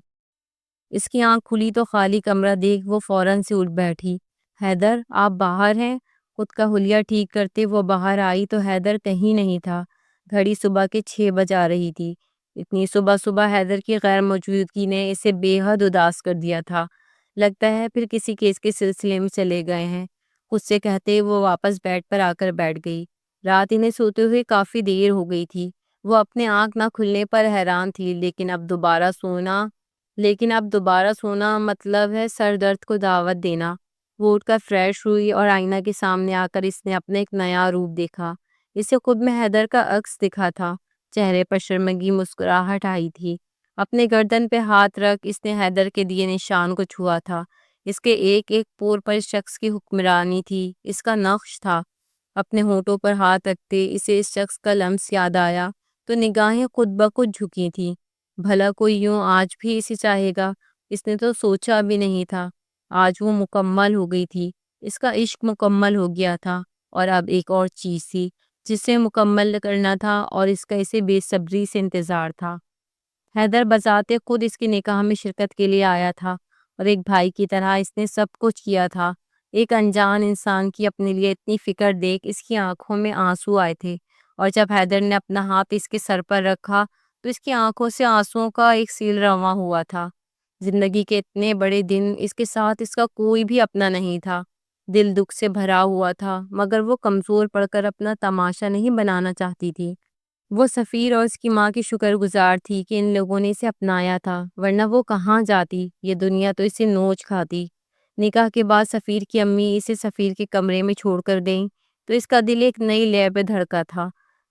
اس کی آنکھ کھلی تو خالی کمرہ دیکھ وہ فوراً سے اٹھ بیٹھی۔ حیدر، آپ باہر ہیں؟ خود کا حلیہ ٹھیک کرتے وہ باہر آئی تو حیدر کہیں نہیں تھا۔ گھڑی صبح کے 6 بجا رہی تھی۔ اتنی صبح صبح حیدر کی غیر موجودگی نے اسے بے حد اداس کر دیا تھا۔ لگتا ہے پھر کسی کیس کے سلسلے میں چلے گئے ہیں، خود سے کہتے وہ واپس بیڈ پر آ کر بیٹھ گئی۔ رات انہیں سوتے ہوئے کافی دیر ہو گئی تھی۔ وہ اپنے آنکھ نہ کھلنے پر حیران تھی، لیکن اب دوبارہ سونا مطلب ہے سر درد کو دعوت دینا۔ وہ اٹھ کر فریش ہوئی اور آئینہ کے سامنے آ کر اس نے اپنا ایک نیا روپ دیکھا۔ اسے خود میں حیدر کا عکس دکھا تھا۔ چہرے پر شرمندگی مسکراہٹ آئی تھی۔ اپنے گردن پہ ہاتھ رکھ اس نے حیدر کے دیے نشان کو چھوا تھا۔ اس کے ایک ایک پور پر اس شخص کی حکمرانی تھی، اس کا نقش تھا۔ اپنے ہونٹوں پر ہاتھ رکھتے اسے اس شخص کا لمس یاد آیا تو نگاہیں خود بخود جھکی تھیں۔ بھلا کوئی یوں آج بھی اسے چاہے گا؟ اس نے تو سوچا بھی نہیں تھا۔ آج وہ مکمل ہو گئی تھی، اس کا عشق مکمل ہو گیا تھا، اور اب ایک اور چیز تھی جسے مکمل کرنا تھا اور اس کا اسے بے صبری سے انتظار تھا۔ حیدر بذات خود اس کے نکاح میں شرکت کے لیے آیا تھا اور ایک بھائی کی طرح اس نے سب کچھ کیا تھا۔ ایک انجان انسان کی اپنے لیے اتنی فکر دیکھ اس کی آنکھوں میں آنسو آئے تھے، اور جب حیدر نے اپنا ہاتھ اس کے سر پر رکھا تو اس کی آنکھوں سے آنسوؤں کا ایک سیل رواں ہوا تھا۔ زندگی کے اتنے بڑے دن اس کے ساتھ اس کا کوئی بھی اپنا نہیں تھا۔ دل دکھ سے بھرا ہوا تھا، مگر وہ کمزور پڑ کر اپنا تماشا نہیں بنانا چاہتی تھی۔ وہ سفیر اور اس کی ماں کی شکر گزار تھی کہ ان لوگوں نے اسے اپنایا تھا، ورنہ وہ کہاں جاتی، یہ دنیا تو اسے نوچ کھاتی۔ نکاح کے بعد سفیر کی امی اسے سفیر کے کمرے میں چھوڑ کر گئیں تو اس کا دل ایک نئی لے پہ دھڑکا تھا۔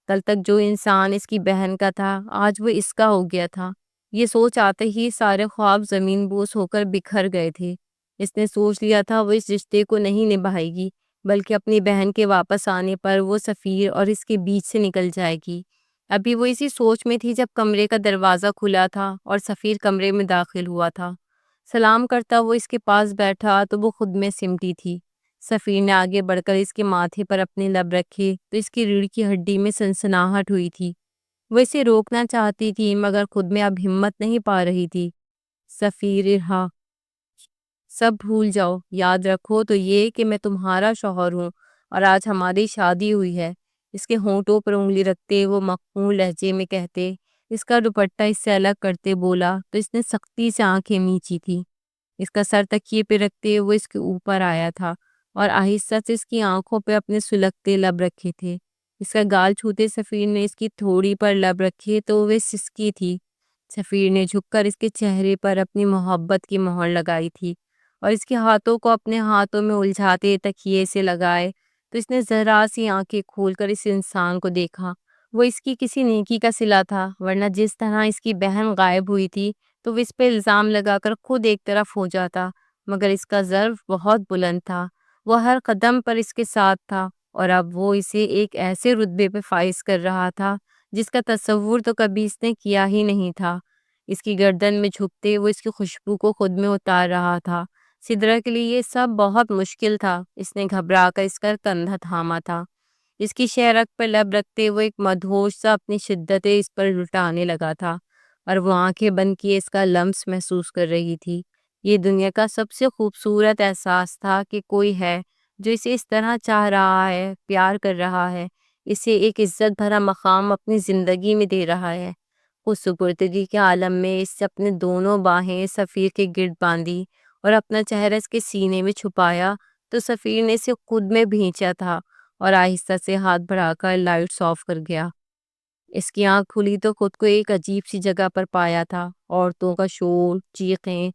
کل تک جو انسان اس کی بہن کا تھا آج وہ اس کا ہو گیا تھا۔ یہ سوچ آتے ہی سارے خواب زمین بوس ہو کر بکھر گئے تھے۔ اس نے سوچ لیا تھا وہ اس رشتے کو نہیں نبھائے گی، بلکہ اپنی بہن کے واپس آنے پر وہ سفیر اور اس کے بیچ سے نکل جائے گی۔ ابھی وہ اسی سوچ میں تھی جب کمرے کا دروازہ کھلا تھا اور سفیر کمرے میں داخل ہوا تھا۔ سلام کرتا وہ اس کے پاس بیٹھا تو وہ خود میں سمٹی تھی۔ سفیر نے آگے بڑھ کر اس کے ماتھے پر اپنے لب رکھے تو اس کی ریڑھ کی ہڈی میں سنسناہٹ ہوئی تھی۔ وہ اسے روکنا چاہتی تھی مگر خود میں اب ہمت نہیں پا رہی تھی۔ سفیر، رہا، سب بھول جاؤ، یاد رکھو تو یہ کہ میں تمہارا شوہر ہوں اور آج ہماری شادی ہوئی ہے۔ اس کے ہونٹوں پر انگلی رکھتے وہ مخمور لہجے میں کہتے، اس کا دوپٹہ اس سے الگ کرتے بولا تو اس نے سختی سے آنکھیں میچی تھی۔ اس کا سر تکیے پہ رکھتے وہ اس کے اوپر آیا تھا اور آہستہ سے اس کی آنکھوں پہ اپنے سلگتے لب رکھے تھے۔ اس کا گال چھوتے سفیر نے اس کی تھوڑی پر لب رکھے تو وہ سسکی تھی۔ سفیر نے جھک کر اس کے چہرے پر اپنی محبت کی مہر لگائی تھی اور اس کے ہاتھوں کو اپنے ہاتھوں میں الجھاتے تکیے سے لگائے تو اس نے ذرا سی آنکھیں کھول کر اس انسان کو دیکھا۔ وہ اس کی کسی نیکی کا صلہ تھا، ورنہ جس طرح اس کی بہن غائب ہوئی تھی تو وہ اس پہ الزام لگا کر خود ایک طرف ہو جاتا، مگر اس کا ضرف بہت بلند تھا۔ وہ ہر قدم پر اس کے ساتھ تھا اور اب وہ اسے ایک ایسے رتبے پہ فائز کر رہا تھا جس کا تصور تو کبھی اس نے کیا ہی نہیں تھا۔ اس کی گردن میں جھکتے وہ اس کی خوشبو کو خود میں اتار رہا تھا۔ سدرا کے لیے یہ سب بہت مشکل تھا۔ اس نے گھبرا کر اس کا کندھا تھاما تھا۔ اس کی شہرک پر لب رکھتے وہ ایک مدہوش سا اپنی شدتیں اس پر لٹانے لگا تھا اور وہ آنکھیں بند کیے اس کا لمس محسوس کر رہی تھی۔ یہ دنیا کا سب سے خوبصورت احساس تھا کہ کوئی ہے جو اسے اس طرح چاہ رہا ہے، پیار کر رہا ہے، اسے ایک عزت بھرا مقام اپنی زندگی میں دے رہا ہے۔ خود سپردگی کے عالم میں اس سے اپنے دونوں باہیں سفیر کے گرد باندھی اور اپنا چہرہ اس کے سینے میں چھپایا تو سفیر نے اسے خود میں بھینچا تھا اور آہستہ سے ہاتھ بڑھا کر لائٹس آف کر گیا۔ اس کی آنکھ کھلی تو خود کو ایک عجیب سی جگہ پر پایا تھا۔ عورتوں کا شور، چیخیں،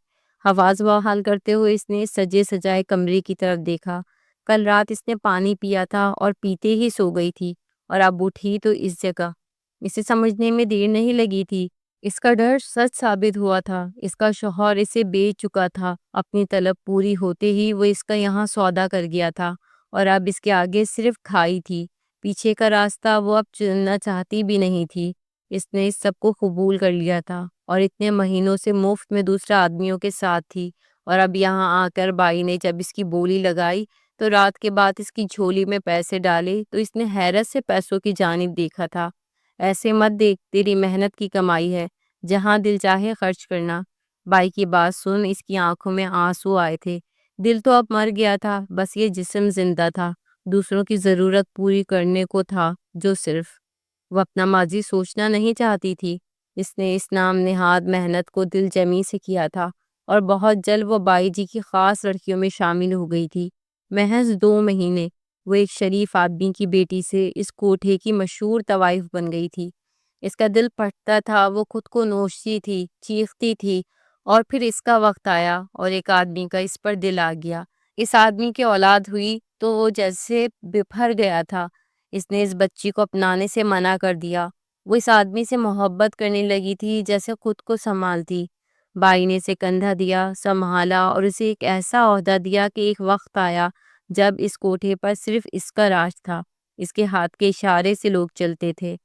حواس بحال کرتے ہوئے اس نے سجے سجائے کمرے کی طرف دیکھا۔ کل رات اس نے پانی پیا تھا اور پیتے ہی سو گئی تھی، اور اب اٹھی تو اس جگہ۔ اسے سمجھنے میں دیر نہیں لگی تھی۔ اس کا ڈر سچ ثابت ہوا تھا۔ اس کا شوہر اسے بیچ چکا تھا۔ اپنی طلب پوری ہوتے ہی وہ اس کا یہاں سودا کر گیا تھا اور اب اس کے آگے صرف کھائی تھی۔ پیچھے کا راستہ وہ اب چلنا چاہتی بھی نہیں تھی۔ اس نے اس سب کو قبول کر لیا تھا۔ اور اتنے مہینوں سے مفت میں دوسرے آدمیوں کے ساتھ تھی، اور اب یہاں آ کر بائی نے جب اس کی بولی لگائی تو رات کے بعد اس کی جھولی میں پیسے ڈالے تو اس نے حیرت سے پیسوں کی جانب دیکھا تھا۔ ایسے مت دیکھ، تیری محنت کی کمائی ہے، جہاں دل چاہے خرچ کرنا۔ بائی کی بات سن اس کی آنکھوں میں آنسو آئے تھے۔ دل تو اب مر گیا تھا، بس یہ جسم زندہ تھا، دوسروں کی ضرورت پوری کرنے کو تھا جو صرف۔ وہ اپنا ماضی سوچنا نہیں چاہتی تھی۔ اس نے اس نام نہاد محنت کو دل جمی سے کیا تھا، اور بہت جلد وہ بائی جی کی خاص لڑکیوں میں شامل ہو گئی تھی۔ محض 2 مہینے وہ ایک شریف آدمی کی بیٹی سے اس کوٹھے کی مشہور طوائف بن گئی تھی۔ اس کا دل پھٹتا تھا، وہ خود کو نوچتی تھی، چیختی تھی، اور پھر اس کا وقت آیا اور ایک آدمی کا اس پر دل آ گیا۔ اس آدمی کی اولاد ہوئی تو وہ جیسے بپھر گیا تھا۔ اس نے اس بچی کو اپنانے سے منع کر دیا۔ وہ اس آدمی سے محبت کرنے لگی تھی جیسے خود کو سنبھالتی۔ بائی نے اسے کندھا دیا، سنبھالا، اور اسے ایک ایسا عہدہ دیا کہ ایک وقت آیا جب اس کوٹھے پر صرف اس کا راج تھا، اس کے ہاتھ کے اشارے سے لوگ چلتے تھے۔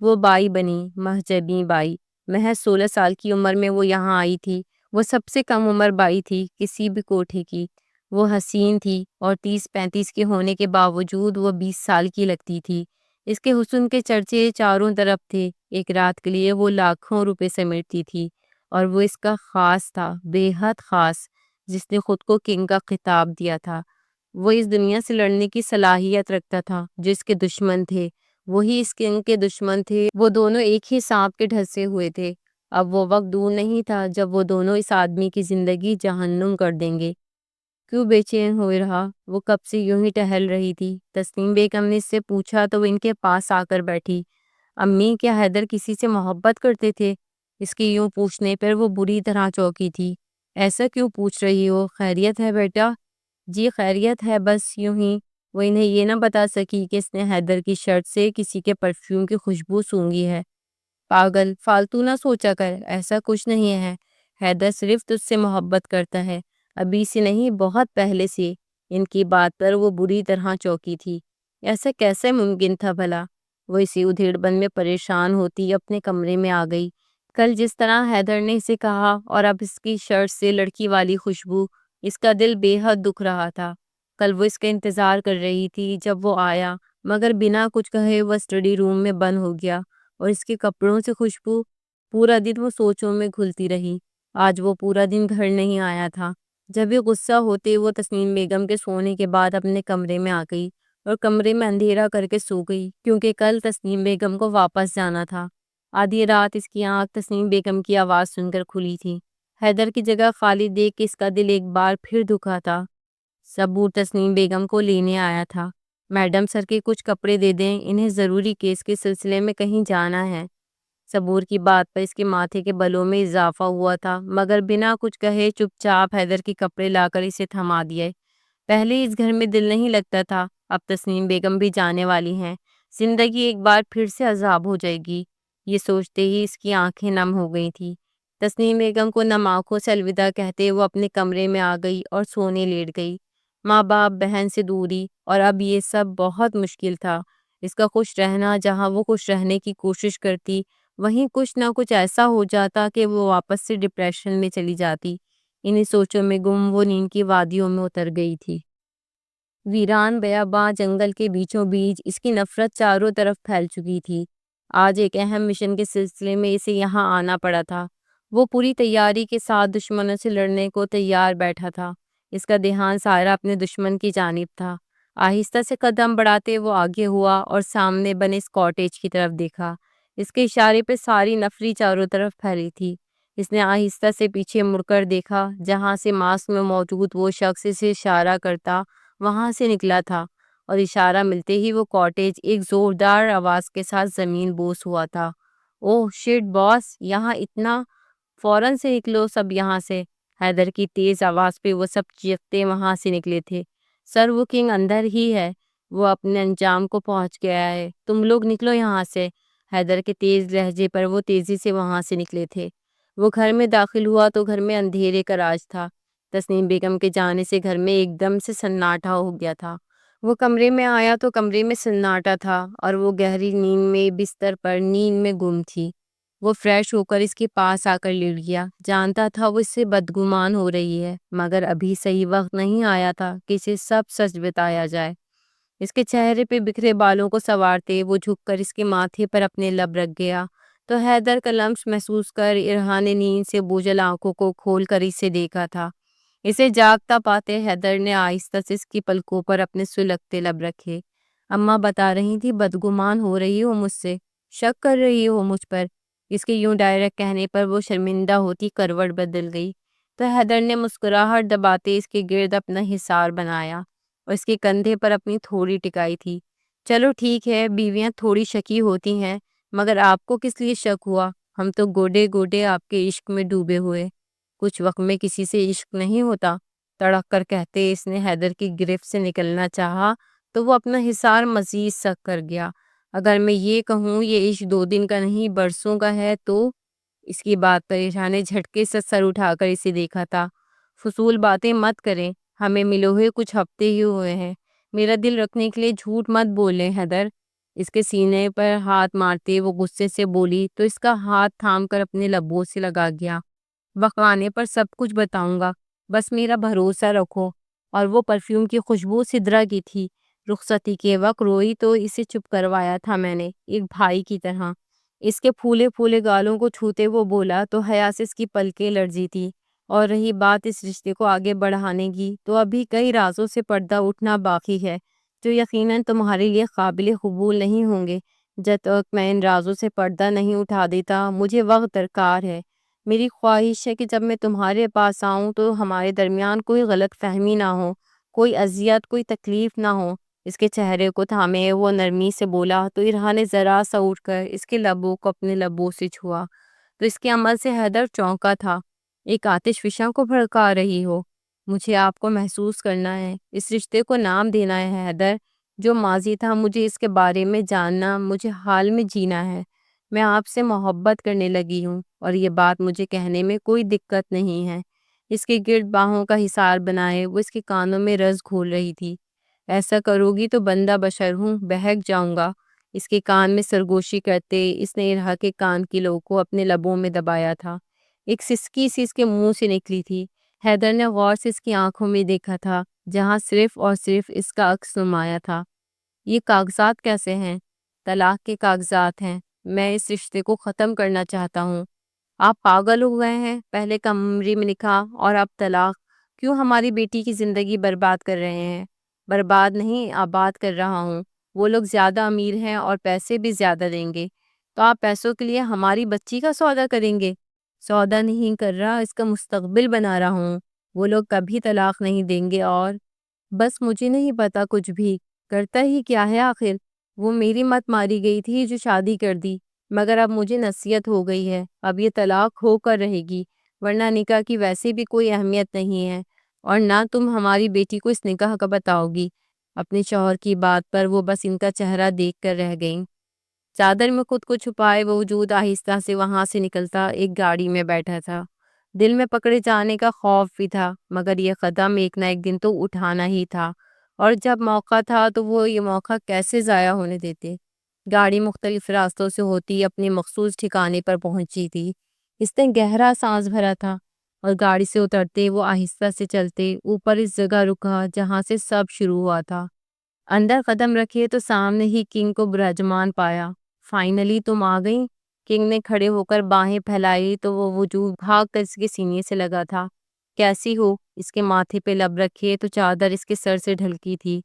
وہ بائی بنی، مہجبیں بائی۔ محض 16 سال کی عمر میں وہ یہاں آئی تھی۔ وہ سب سے کم عمر بائی تھی کسی بھی کوٹھے کی۔ وہ حسین تھی، اور 30-35 کے ہونے کے باوجود وہ 20 سال کی لگتی تھی۔ اس کے حسن کے چرچے چاروں طرف تھے۔ ایک رات کے لیے وہ لاکھوں روپے سمیٹتی تھی، اور وہ اس کا خاص تھا، بے حد خاص، جس نے خود کو کنگ کا خطاب دیا تھا۔ وہ اس دنیا سے لڑنے کی صلاحیت رکھتا تھا۔ جو اس کے دشمن تھے وہی اس کنگ کے دشمن تھے۔ وہ دونوں ایک ہی سانپ کے ڈھسے ہوئے تھے۔ اب وہ وقت دور نہیں تھا جب وہ دونوں اس آدمی کی زندگی جہنم کر دیں گے۔ کیوں بے چین ہوئے رہا؟ وہ کب سے یوں ہی ٹہل رہی تھی۔ تسنیم بیگم نے اس سے پوچھا تو وہ ان کے پاس آ کر بیٹھی۔ امی، کیا حیدر کسی سے محبت کرتے تھے؟ اس کی یوں پوچھنے پر وہ بری طرح چونکی تھی۔ ایسا کیوں پوچھ رہی ہو؟ خیریت ہے بیٹا؟ جی خیریت ہے، بس یوں ہی۔ وہ انہیں یہ نہ بتا سکی کہ اس نے حیدر کی شرٹ سے کسی کے پرفیوم کی خوشبو سونگھی ہے۔ پاگل، فالتو نہ سوچا کر، ایسا کچھ نہیں ہے۔ حیدر صرف تجھ سے محبت کرتا ہے، ابھی سے نہیں، بہت پہلے سے۔ ان کی بات پر وہ بری طرح چونکی تھی۔ ایسا کیسے ممکن تھا بھلا؟ وہ اسی ادھیڑ بن میں پریشان ہوتی اپنے کمرے میں آ گئی۔ کل جس طرح حیدر نے اسے کہا، اور اب اس کی شرٹ سے لڑکی والی خوشبو، اس کا دل بے حد دکھ رہا تھا۔ کل وہ اس کا انتظار کر رہی تھی جب وہ آیا، مگر بنا کچھ کہے وہ اسٹڈی روم میں بند ہو گیا، اور اس کے کپڑوں سے خوشبو۔ پورا دن وہ سوچوں میں گھلتی رہی۔ آج وہ پورا دن گھر نہیں آیا تھا۔ جب یہ غصہ ہوتے وہ تسنیم بیگم کے سونے کے بعد اپنے کمرے میں آ گئی، اور کمرے میں اندھیرا کر کے سو گئی، کیونکہ کل تسنیم بیگم کو واپس جانا تھا۔ آدھی رات اس کی آنکھ تسنیم بیگم کی آواز سن کر کھلی تھی۔ حیدر کی جگہ خالی دیکھ کے اس کا دل ایک بار پھر دکھا تھا۔ صبور تسنیم بیگم کو لینے آیا تھا۔ میڈم، سر کے کچھ کپڑے دے دیں، انہیں ضروری کیس کے سلسلے میں کہیں جانا ہے۔ صبور کی بات پر اس کے ماتھے کے بلوں میں اضافہ ہوا تھا، مگر بنا کچھ کہے چپ چاپ حیدر کے کپڑے لا کر اسے تھما دیے۔ پہلے اس گھر میں دل نہیں لگتا تھا، اب تسنیم بیگم بھی جانے والی ہیں، زندگی ایک بار پھر سے عذاب ہو جائے گی۔ یہ سوچتے ہی اس کی آنکھیں نم ہو گئی تھی۔ تسنیم بیگم کو نم آنکھوں سے الوداع کہتے وہ اپنے کمرے میں آ گئی اور سونے لیٹ گئی۔ ماں باپ، بہن سے دوری، اور اب یہ سب بہت مشکل تھا۔ اس کا خوش رہنا، جہاں وہ خوش رہنے کی کوشش کرتی وہیں کچھ نہ کچھ ایسا ہو جاتا کہ وہ واپس سے ڈپریشن میں چلی جاتی۔ انہیں سوچوں میں گم وہ نیند کی وادیوں میں اتر گئی تھی۔ ویران بیاباں جنگل کے بیچوں بیچ اس کی نفرت چاروں طرف پھیل چکی تھی۔ آج ایک اہم مشن کے سلسلے میں اسے یہاں آنا پڑا تھا۔ وہ پوری تیاری کے ساتھ دشمنوں سے لڑنے کو تیار بیٹھا تھا۔ اس کا دھیان سارا اپنے دشمن کی جانب تھا۔ آہستہ سے قدم بڑھاتے وہ آگے ہوا اور سامنے بنے اس کاٹیج کی طرف دیکھا۔ اس کے اشارے پہ ساری نفری چاروں طرف پھیلی تھی۔ اس نے آہستہ سے پیچھے مڑ کر دیکھا، جہاں سے ماسک میں موجود وہ شخص اسے اشارہ کرتا وہاں سے نکلا تھا، اور اشارہ ملتے ہی وہ کاٹیج ایک زوردار آواز کے ساتھ زمین بوس ہوا تھا۔ اوہ شٹ باس، یہاں اتنا! فوراً سے نکلو سب یہاں سے! حیدر کی تیز آواز پہ وہ سب چیختے وہاں سے نکلے تھے۔ سر، وہ کنگ اندر ہی ہے، وہ اپنے انجام کو پہنچ گیا ہے، تم لوگ نکلو یہاں سے۔ حیدر کے تیز لہجے پر وہ تیزی سے وہاں سے نکلے تھے۔ وہ گھر میں داخل ہوا تو گھر میں اندھیرے کا راج تھا۔ تسنیم بیگم کے جانے سے گھر میں ایک دم سے سناٹا ہو گیا تھا۔ وہ کمرے میں آیا تو کمرے میں سناٹا تھا، اور وہ گہری نیند میں بستر پر نیند میں گم تھی۔ وہ فریش ہو کر اس کے پاس آ کر لیٹ گیا۔ جانتا تھا وہ اس سے بدگمان ہو رہی ہے، مگر ابھی صحیح وقت نہیں آیا تھا کہ اسے سب سچ بتایا جائے۔ اس کے چہرے پہ بکھرے بالوں کو سنوارتے وہ جھک کر اس کے ماتھے پر اپنے لب رکھ گیا تو حیدر کا لمس محسوس کر ارحان نے نیند سے بوجھل آنکھوں کو کھول کر اسے دیکھا تھا۔ اسے جاگتا پاتے حیدر نے آہستہ سے اس کی پلکوں پر اپنے سلگتے لب رکھے۔ اماں بتا رہی تھی بدگمان ہو رہی ہو مجھ سے، شک کر رہی ہو مجھ پر۔ اس کے یوں ڈائریکٹ کہنے پر وہ شرمندہ ہوتی کروٹ بدل گئی تو حیدر نے مسکراہٹ دباتے اس کے گرد اپنا حصار بنایا اور اس کے کندھے پر اپنی تھوڑی ٹکائی تھی۔ چلو ٹھیک ہے، بیویاں تھوڑی شکی ہوتی ہیں، مگر آپ کو کس لیے شک ہوا؟ ہم تو گوڈے گوڈے آپ کے عشق میں ڈوبے ہوئے۔ کچھ وقت میں کسی سے عشق نہیں ہوتا، تڑک کر کہتے اس نے حیدر کی گرفت سے نکلنا چاہا تو وہ اپنا حصار مزید سخت کر گیا۔ اگر میں یہ کہوں یہ عشق 2 دن کا نہیں برسوں کا ہے تو؟ اس کی بات پر ارحان نے جھٹکے سے سر اٹھا کر اسے دیکھا تھا۔ فضول باتیں مت کریں، ہمیں ملے ہوئے کچھ ہفتے ہی ہوئے ہیں، میرا دل رکھنے کے لیے جھوٹ مت بولیں حیدر۔ اس کے سینے پر ہاتھ مارتے وہ غصے سے بولی تو اس کا ہاتھ تھام کر اپنے لبوں سے لگا گیا۔ وقت آنے پر سب کچھ بتاؤں گا، بس میرا بھروسہ رکھو۔ اور وہ پرفیوم کی خوشبو سدرا کی تھی۔ رخصتی کے وقت روئی تو اسے چپ کروایا تھا میں نے، ایک بھائی کی طرح۔ اس کے پھولے پھولے گالوں کو چھوتے وہ بولا تو حیا سے اس کی پلکیں لرزی تھی۔ اور رہی بات اس رشتے کو آگے بڑھانے کی تو ابھی کئی رازوں سے پردہ اٹھنا باقی ہے جو یقیناً تمہارے لیے قابل قبول نہیں ہوں گے۔ جب تک میں ان رازوں سے پردہ نہیں اٹھا دیتا مجھے وقت درکار ہے۔ میری خواہش ہے کہ جب میں تمہارے پاس آؤں تو ہمارے درمیان کوئی غلط فہمی نہ ہو، کوئی اذیت، کوئی تکلیف نہ ہو۔ اس کے چہرے کو تھامے وہ نرمی سے بولا تو ارحان نے ذرا سا اٹھ کر اس کے لبوں کو اپنے لبوں سے چھوا تو اس کے عمل سے حیدر چونکا تھا۔ ایک آتش فشاں کو بھڑکا رہی ہو؟ مجھے آپ کو محسوس کرنا ہے، اس رشتے کو نام دینا ہے حیدر۔ جو ماضی تھا مجھے اس کے بارے میں جاننا، مجھے حال میں جینا ہے۔ میں آپ سے محبت کرنے لگی ہوں اور یہ بات مجھے کہنے میں کوئی دقت نہیں ہے۔ اس کے گرد باہوں کا حصار بنائے وہ اس کے کانوں میں رس گھول رہی تھی۔ ایسا کرو گی تو بندہ بشر ہوں، بہک جاؤں گا۔ اس کے کان میں سرگوشی کرتے اس نے ارحا کے کان کی لو کو اپنے لبوں میں دبایا تھا۔ ایک سسکی سی اس کے منہ سے نکلی تھی۔ حیدر نے غور سے اس کی آنکھوں میں دیکھا تھا جہاں صرف اور صرف اس کا عکس نمایاں تھا۔ یہ کاغذات کیسے ہیں؟ طلاق کے کاغذات ہیں۔ میں اس رشتے کو ختم کرنا چاہتا ہوں۔ آپ پاگل ہو گئے ہیں؟ پہلے کمرے میں نکاح اور اب طلاق، کیوں ہماری بیٹی کی زندگی برباد کر رہے ہیں؟ برباد نہیں، آباد کر رہا ہوں۔ وہ لوگ زیادہ امیر ہیں اور پیسے بھی زیادہ دیں گے، تو آپ پیسوں کے لیے ہماری بچی کا سودا کریں گے؟ سودا نہیں کر رہا، اس کا مستقبل بنا رہا ہوں۔ وہ لوگ کبھی طلاق نہیں دیں گے اور بس مجھے نہیں پتا کچھ بھی کرتا ہی کیا ہے آخر۔ وہ میری مت ماری گئی تھی جو شادی کر دی، مگر اب مجھے نصیحت ہو گئی ہے، اب یہ طلاق ہو کر رہے گی، ورنہ نکاح کی ویسے بھی کوئی اہمیت نہیں ہے اور نہ تم ہماری بیٹی کو اس نکاح کا بتاؤ گی۔ اپنے شوہر کی بات پر وہ بس ان کا چہرہ دیکھ کر رہ گئیں۔ چادر میں خود کو چھپائے وہ وجود آہستہ سے وہاں سے نکلتا ایک گاڑی میں بیٹھا تھا۔ دل میں پکڑے جانے کا خوف بھی تھا، مگر یہ قدم ایک نہ ایک دن تو اٹھانا ہی تھا، اور جب موقع تھا تو وہ یہ موقع کیسے ضائع ہونے دیتے۔ گاڑی مختلف راستوں سے ہوتی اپنے مخصوص ٹھکانے پر پہنچی تھی۔ اس نے گہرا سانس بھرا تھا اور گاڑی سے اترتے وہ آہستہ سے چلتے اوپر اس جگہ رکا جہاں سے سب شروع ہوا تھا۔ اندر قدم رکھے تو سامنے ہی کنگ کو براجمان پایا۔ فائنلی تم آ گئیں؟ کنگ نے کھڑے ہو کر باہیں پھیلائی تو وہ وجود بھاگ کر اس کے سینے سے لگا تھا۔ کیسی ہو؟ اس کے ماتھے پہ لب رکھے تو چادر اس کے سر سے ڈھلکی تھی۔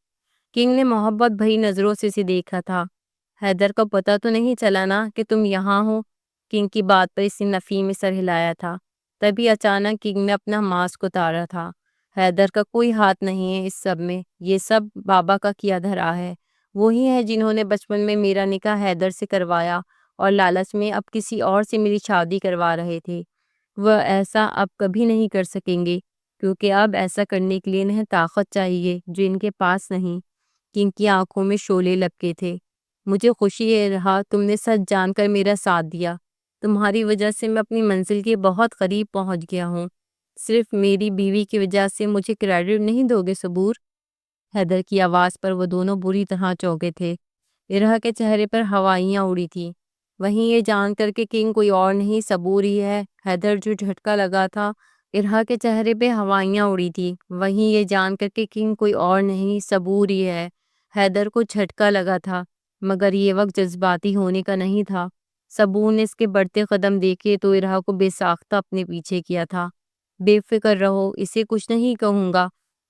کنگ نے محبت بھری نظروں سے اسے دیکھا تھا۔ حیدر کو پتہ تو نہیں چلا نا کہ تم یہاں ہو؟ کنگ کی بات پر اس نے نفی میں سر ہلایا تھا۔ تبھی اچانک کنگ نے اپنا ماسک اتارا تھا۔ حیدر کا کوئی ہاتھ نہیں ہے اس سب میں، یہ سب بابا کا کیا دھرا ہے۔ وہی ہے جنہوں نے بچپن میں میرا نکاح حیدر سے کروایا اور لالچ میں اب کسی اور سے میری شادی کروا رہے تھے۔ وہ ایسا اب کبھی نہیں کر سکیں گے، کیونکہ اب ایسا کرنے کے لیے انہیں طاقت چاہیے جو ان کے پاس نہیں۔ کنگ کی آنکھوں میں شعلے لپکے تھے۔ مجھے خوشی ہے رہا تم نے سچ جان کر میرا ساتھ دیا۔ تمہاری وجہ سے میں اپنی منزل کے بہت قریب پہنچ گیا ہوں۔ صرف میری بیوی کی وجہ سے مجھے کریڈٹ نہیں دو گے صبور؟ حیدر کی آواز پر وہ دونوں بری طرح چونکے تھے۔ ارحا کے چہرے پر ہوائیاں اڑی تھی۔ وہیں یہ جان کر کہ کنگ کوئی اور نہیں صبور ہی ہے، حیدر جو جھٹکا لگا تھا، ارہا کے چہرے پہ ہوائیاں اڑی تھی۔ وہیں یہ جان کر کہ کنگ کوئی اور نہیں صبور ہی ہے، حیدر کو جھٹکا لگا تھا، مگر یہ وقت جذباتی ہونے کا نہیں تھا۔ صبور نے اس کے بڑھتے قدم دیکھے تو ارہا کو بے ساختہ اپنے پیچھے کیا تھا۔ بے فکر رہو، اسے کچھ نہیں کہوں گا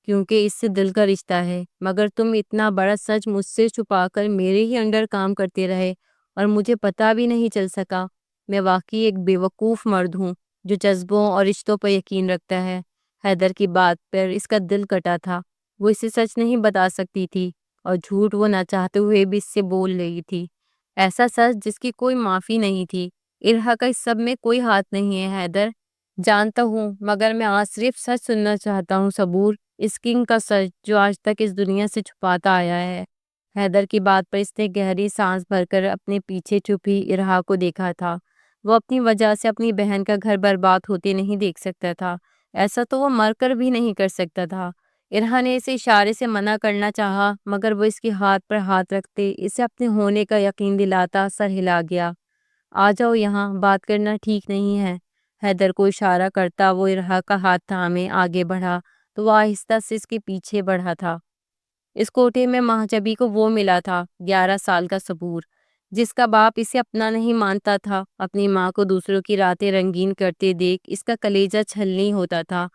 کیونکہ اس سے دل کا رشتہ ہے، مگر تم اتنا بڑا سچ مجھ سے چھپا کر میرے ہی انڈر کام کرتے رہے اور مجھے پتہ بھی نہیں چل سکا۔ میں واقعی ایک بیوقوف مرد ہوں جو جذبوں اور رشتوں پر یقین رکھتا ہے۔ حیدر کی بات پر اس کا دل کٹا تھا، وہ اسے سچ نہیں بتا سکتی تھی اور جھوٹ وہ نہ چاہتے ہوئے بھی اس سے بول رہی تھی، ایسا سچ جس کی کوئی معافی نہیں تھی۔ ارہا کا اس سب میں کوئی ہاتھ نہیں ہے حیدر، جانتا ہوں، مگر میں آج صرف سچ سننا چاہتا ہوں صبور، اس کنگ کا سچ جو آج تک اس دنیا سے چھپاتا آیا ہے۔ حیدر کی بات پر اس نے گہری سانس بھر کر اپنے پیچھے چھپی ارہا کو دیکھا تھا۔ وہ اپنی وجہ سے اپنی بہن کا گھر برباد ہوتے نہیں دیکھ سکتا تھا، ایسا تو وہ مر کر بھی نہیں کر سکتا تھا۔ ارہا نے اسے اشارے سے منع کرنا چاہا، مگر وہ اس کے ہاتھ پر ہاتھ رکھتے اسے اپنے ہونے کا یقین دلاتا سر ہلا گیا۔ آ جاؤ یہاں، بات کرنا ٹھیک نہیں ہے۔ حیدر کو اشارہ کرتا وہ ارہا کا ہاتھ تھامے آگے بڑھا تو وہ آہستہ سے اس کے پیچھے بڑھا تھا۔ اس کوٹھے میں مہجبی کو وہ ملا تھا، 11 سال کا صبور، جس کا باپ اسے اپنا نہیں مانتا تھا۔ اپنی ماں کو دوسروں کی راتیں رنگین کرتے دیکھ اس کا کلیجہ چھلنی ہوتا تھا،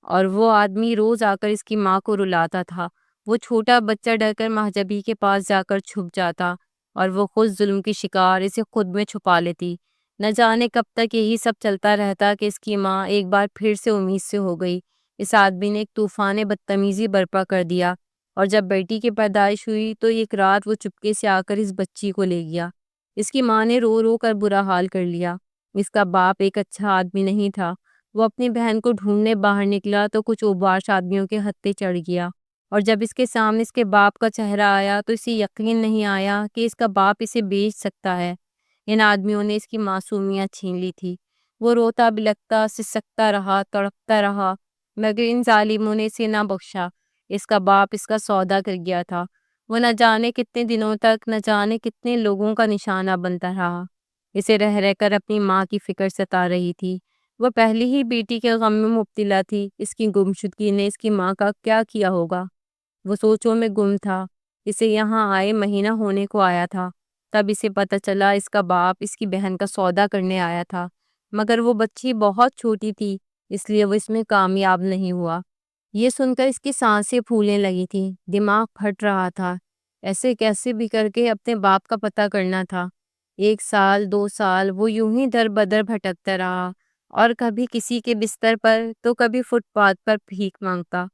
اور وہ آدمی روز آ کر اس کی ماں کو رلاتا تھا۔ وہ چھوٹا بچہ ڈر کر مہجبی کے پاس جا کر چھپ جاتا اور وہ خود ظلم کی شکار اسے خود میں چھپا لیتی۔ نہ جانے کب تک یہی سب چلتا رہتا کہ اس کی ماں ایک بار پھر سے امید سے ہو گئی۔ اس آدمی نے ایک طوفان بدتمیزی برپا کر دیا، اور جب بیٹی کی پیدائش ہوئی تو ایک رات وہ چپکے سے آ کر اس بچی کو لے گیا۔ اس کی ماں نے رو رو کر برا حال کر لیا۔ اس کا باپ ایک اچھا آدمی نہیں تھا۔ وہ اپنی بہن کو ڈھونڈنے باہر نکلا تو کچھ اوباش آدمیوں کے ہتھے چڑھ گیا، اور جب اس کے سامنے اس کے باپ کا چہرہ آیا تو اسے یقین نہیں آیا کہ اس کا باپ اسے بیچ سکتا ہے۔ ان آدمیوں نے اس کی معصومیت چھین لی تھی۔ وہ روتا بلکتا سسکتا رہا، تڑپتا رہا، مگر ان ظالموں نے اسے نہ بخشا۔ اس کا باپ اس کا سودا کر گیا تھا۔ وہ نہ جانے کتنے دنوں تک، نہ جانے کتنے لوگوں کا نشانہ بنتا رہا۔ اسے رہ رہ کر اپنی ماں کی فکر ستا رہی تھی۔ وہ پہلی ہی بیٹی کے غم میں مبتلا تھی۔ اس کی گمشدگی نے اس کی ماں کا کیا کیا ہوگا؟ وہ سوچوں میں گم تھا۔ اسے یہاں آئے مہینہ ہونے کو آیا تھا، تب اسے پتہ چلا اس کا باپ اس کی بہن کا سودا کرنے آیا تھا، مگر وہ بچی بہت چھوٹی تھی، اس لیے وہ اس میں کامیاب نہیں ہوا۔ یہ سن کر اس کی سانسیں پھولنے لگی تھیں، دماغ پھٹ رہا تھا۔ ایسے کیسے بھی کر کے اپنے باپ کا پتہ کرنا تھا۔ 1 سال 2 سال وہ یوں ہی در بدر بھٹکتا رہا، اور کبھی کسی کے بستر پر تو کبھی فٹ پاتھ پر بھیک مانگتا۔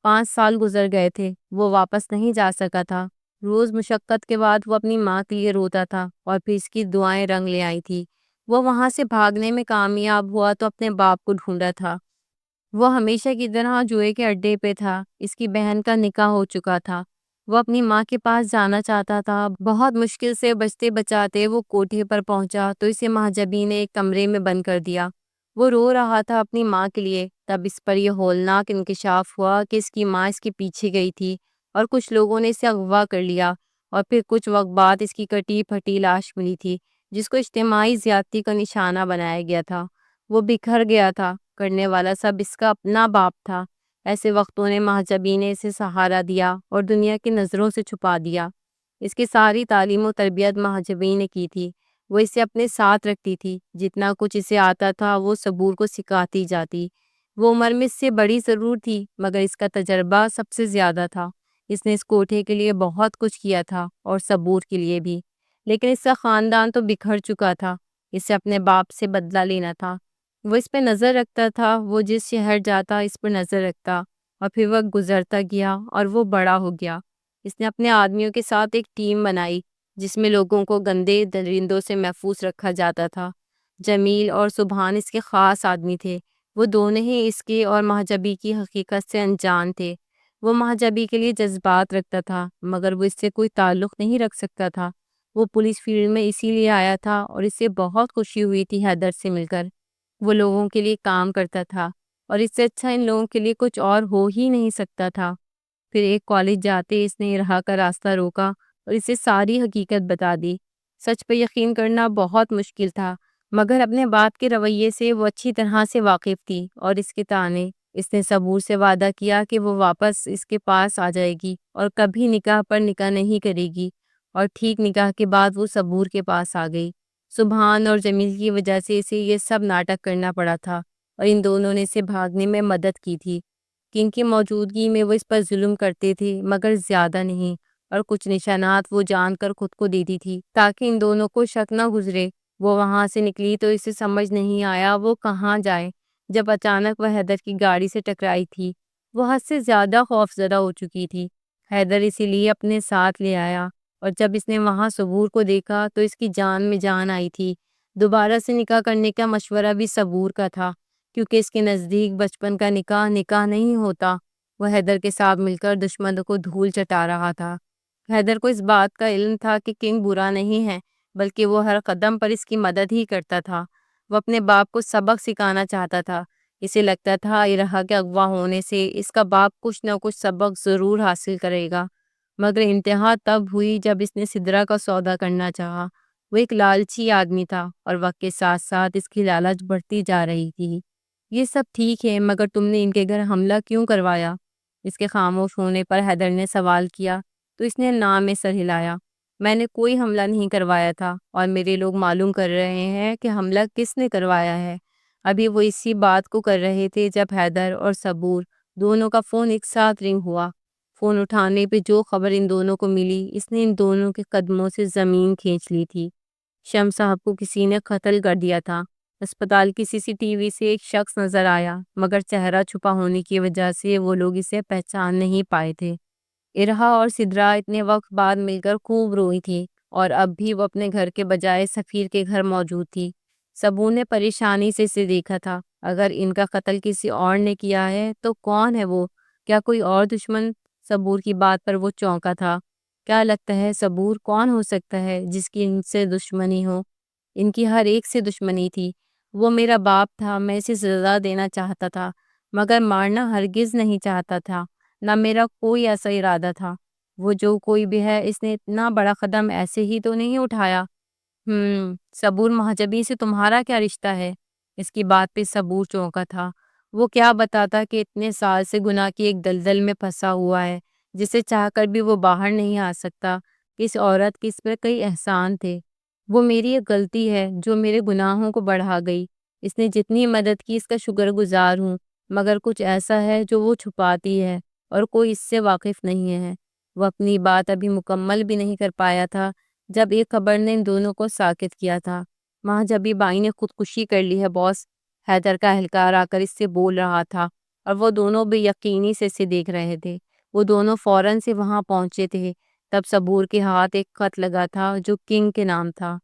5 سال گزر گئے تھے، وہ واپس نہیں جا سکا تھا۔ روز مشقت کے بعد وہ اپنی ماں کے لیے روتا تھا، اور پھر اس کی دعائیں رنگ لے آئی تھی۔ وہ وہاں سے بھاگنے میں کامیاب ہوا تو اپنے باپ کو ڈھونڈا تھا۔ وہ ہمیشہ کی طرح جوئے کے اڈے پہ تھا۔ اس کی بہن کا نکاح ہو چکا تھا۔ وہ اپنی ماں کے پاس جانا چاہتا تھا۔ بہت مشکل سے بچتے بچاتے وہ کوٹھے پر پہنچا تو اسے مہجبی نے ایک کمرے میں بند کر دیا۔ وہ رو رہا تھا اپنی ماں کے لیے۔ تب اس پر یہ ہولناک انکشاف ہوا کہ اس کی ماں اس کے پیچھے گئی تھی، اور کچھ لوگوں نے اسے اغوا کر لیا، اور پھر کچھ وقت بعد اس کی کٹی پھٹی لاش ملی تھی، جس کو اجتماعی زیادتی کا نشانہ بنایا گیا تھا۔ وہ بکھر گیا تھا، کرنے والا سب اس کا اپنا باپ تھا۔ ایسے وقتوں نے مہجبی نے اسے سہارا دیا اور دنیا کی نظروں سے چھپا دیا۔ اس کی ساری تعلیم و تربیت مہجبی نے کی تھی۔ وہ اسے اپنے ساتھ رکھتی تھی، جتنا کچھ اسے آتا تھا وہ صبور کو سکھاتی جاتی۔ وہ عمر میں اس سے بڑی ضرور تھی، مگر اس کا تجربہ سب سے زیادہ تھا۔ اس نے اس کوٹھے کے لیے بہت کچھ کیا تھا، اور صبور کے لیے بھی، لیکن اس کا خاندان تو بکھر چکا تھا۔ اسے اپنے باپ سے بدلہ لینا تھا۔ وہ اس پہ نظر رکھتا تھا، وہ جس شہر جاتا اس پر نظر رکھتا، اور پھر وقت گزرتا گیا اور وہ بڑا ہو گیا۔ اس نے اپنے آدمیوں کے ساتھ ایک ٹیم بنائی جس میں لوگوں کو گندے درندوں سے محفوظ رکھا جاتا تھا۔ جمیل اور سبحان اس کے خاص آدمی تھے۔ وہ دونوں ہی اس کے اور مہجبی کی حقیقت سے انجان تھے۔ وہ مہجبی کے لیے جذبات رکھتا تھا، مگر وہ اس سے کوئی تعلق نہیں رکھ سکتا تھا۔ وہ پولیس فیلڈ میں اسی لیے آیا تھا، اور اسے بہت خوشی ہوئی تھی حیدر سے مل کر۔ وہ لوگوں کے لیے کام کرتا تھا، اور اس سے اچھا ان لوگوں کے لیے کچھ اور ہو ہی نہیں سکتا تھا۔ پھر ایک کالج جاتے اس نے ارہا کا راستہ روکا اور اسے ساری حقیقت بتا دی۔ سچ پہ یقین کرنا بہت مشکل تھا، مگر اپنے باپ کے رویے سے وہ اچھی طرح سے واقف تھی اور اس کے تانے۔ اس نے صبور سے وعدہ کیا کہ وہ واپس اس کے پاس آ جائے گی اور کبھی نکاح پر نکاح نہیں کرے گی، اور ٹھیک نکاح کے بعد وہ صبور کے پاس آ گئی۔ سبحان اور جمیل کی وجہ سے اسے یہ سب ناٹک کرنا پڑا تھا، اور ان دونوں نے اسے بھاگنے میں مدد کی تھی کہ ان کی موجودگی میں وہ اس پر ظلم کرتے تھے، مگر زیادہ نہیں، اور کچھ نشانات وہ جان کر خود کو دیتی تھی تاکہ ان دونوں کو شک نہ گزرے۔ وہ وہاں سے نکلی تو اسے سمجھ نہیں آیا وہ کہاں جائے، جب اچانک وہ حیدر کی گاڑی سے ٹکرائی تھی۔ وہ حد سے زیادہ خوف زدہ ہو چکی تھی۔ حیدر اسی لیے اپنے ساتھ لے آیا، اور جب اس نے وہاں صبور کو دیکھا تو اس کی جان میں جان آئی تھی۔ دوبارہ سے نکاح کرنے کا مشورہ بھی صبور کا تھا، کیونکہ اس کے نزدیک بچپن کا نکاح نکاح نہیں ہوتا۔ وہ حیدر کے ساتھ مل کر دشمنوں کو دھول چٹا رہا تھا۔ حیدر کو اس بات کا علم تھا کہ کنگ برا نہیں ہے، بلکہ وہ ہر قدم پر اس کی مدد ہی کرتا تھا۔ وہ اپنے باپ کو سبق سکھانا چاہتا تھا۔ اسے لگتا تھا الہا کے اغوا ہونے سے اس کا باپ کچھ نہ کچھ سبق ضرور حاصل کرے گا، مگر انتہا تب ہوئی جب اس نے سدرا کا سودا کرنا چاہا۔ وہ ایک لالچی آدمی تھا، اور وقت کے ساتھ ساتھ اس کی لالچ بڑھتی جا رہی تھی۔ یہ سب ٹھیک ہے، مگر تم نے ان کے گھر حملہ کیوں کروایا؟ اس کے خاموش ہونے پر حیدر نے سوال کیا تو اس نے نام میں سر ہلایا۔ میں نے کوئی حملہ نہیں کروایا تھا، اور میرے لوگ معلوم کر رہے ہیں کہ حملہ کس نے کروایا ہے۔ ابھی وہ اسی بات کو کر رہے تھے جب حیدر اور صبور دونوں کا فون ایک ساتھ رنگ ہوا۔ فون اٹھانے پہ جو خبر ان دونوں کو ملی، اس نے ان دونوں کے قدموں سے زمین کھینچ لی تھی۔ شمس صاحب کو کسی نے قتل کر دیا تھا۔ اسپتال کی سی سی ٹی وی سے ایک شخص نظر آیا، مگر چہرہ چھپا ہونے کی وجہ سے وہ لوگ اسے پہچان نہیں پائے تھے۔ ارہا اور سدرا اتنے وقت بعد مل کر خوب روئی تھی، اور اب بھی وہ اپنے گھر کے بجائے سفیر کے گھر موجود تھی۔ صبور نے پریشانی سے اسے دیکھا تھا۔ اگر ان کا قتل کسی اور نے کیا ہے تو کون ہے وہ؟ کیا کوئی اور دشمن؟ صبور کی بات پر وہ چونکا تھا۔ کیا لگتا ہے صبور، کون ہو سکتا ہے جس کی ان سے دشمنی ہو؟ ان کی ہر ایک سے دشمنی تھی۔ وہ میرا باپ تھا، میں اسے سزا دینا چاہتا تھا، مگر مارنا ہرگز نہیں چاہتا تھا۔ نہ میرا کوئی ایسا ارادہ تھا۔ وہ جو کوئی بھی ہے، اس نے اتنا بڑا قدم ایسے ہی تو نہیں اٹھایا۔ صبور، مہاجبی سے تمہارا کیا رشتہ ہے؟ اس کی بات پہ صبور چونکا تھا۔ وہ کیا بتاتا کہ اتنے سال سے گناہ کی ایک دلدل میں پھنسا ہوا ہے، جسے چاہ کر بھی وہ باہر نہیں آ سکتا۔ اس عورت کے اس پر کئی احسان تھے۔ وہ میری ایک غلطی ہے جو میرے گناہوں کو بڑھا گئی۔ اس نے جتنی مدد کی اس کا شکر گزار ہوں، مگر کچھ ایسا ہے جو وہ چھپاتی ہے اور کوئی اس سے واقف نہیں ہے۔ وہ اپنی بات ابھی مکمل بھی نہیں کر پایا تھا جب ایک خبر نے ان دونوں کو ساکت کیا تھا۔ ماں جبی بائی نے خودکشی کر لی ہے باس، حیدر کا اہلکار آ کر اس سے بول رہا تھا، اور وہ دونوں بے یقینی سے اسے دیکھ رہے تھے۔ وہ دونوں فوراً سے وہاں پہنچے تھے۔ تب صبور کے ہاتھ ایک خط لگا تھا جو کنگ کے نام تھا۔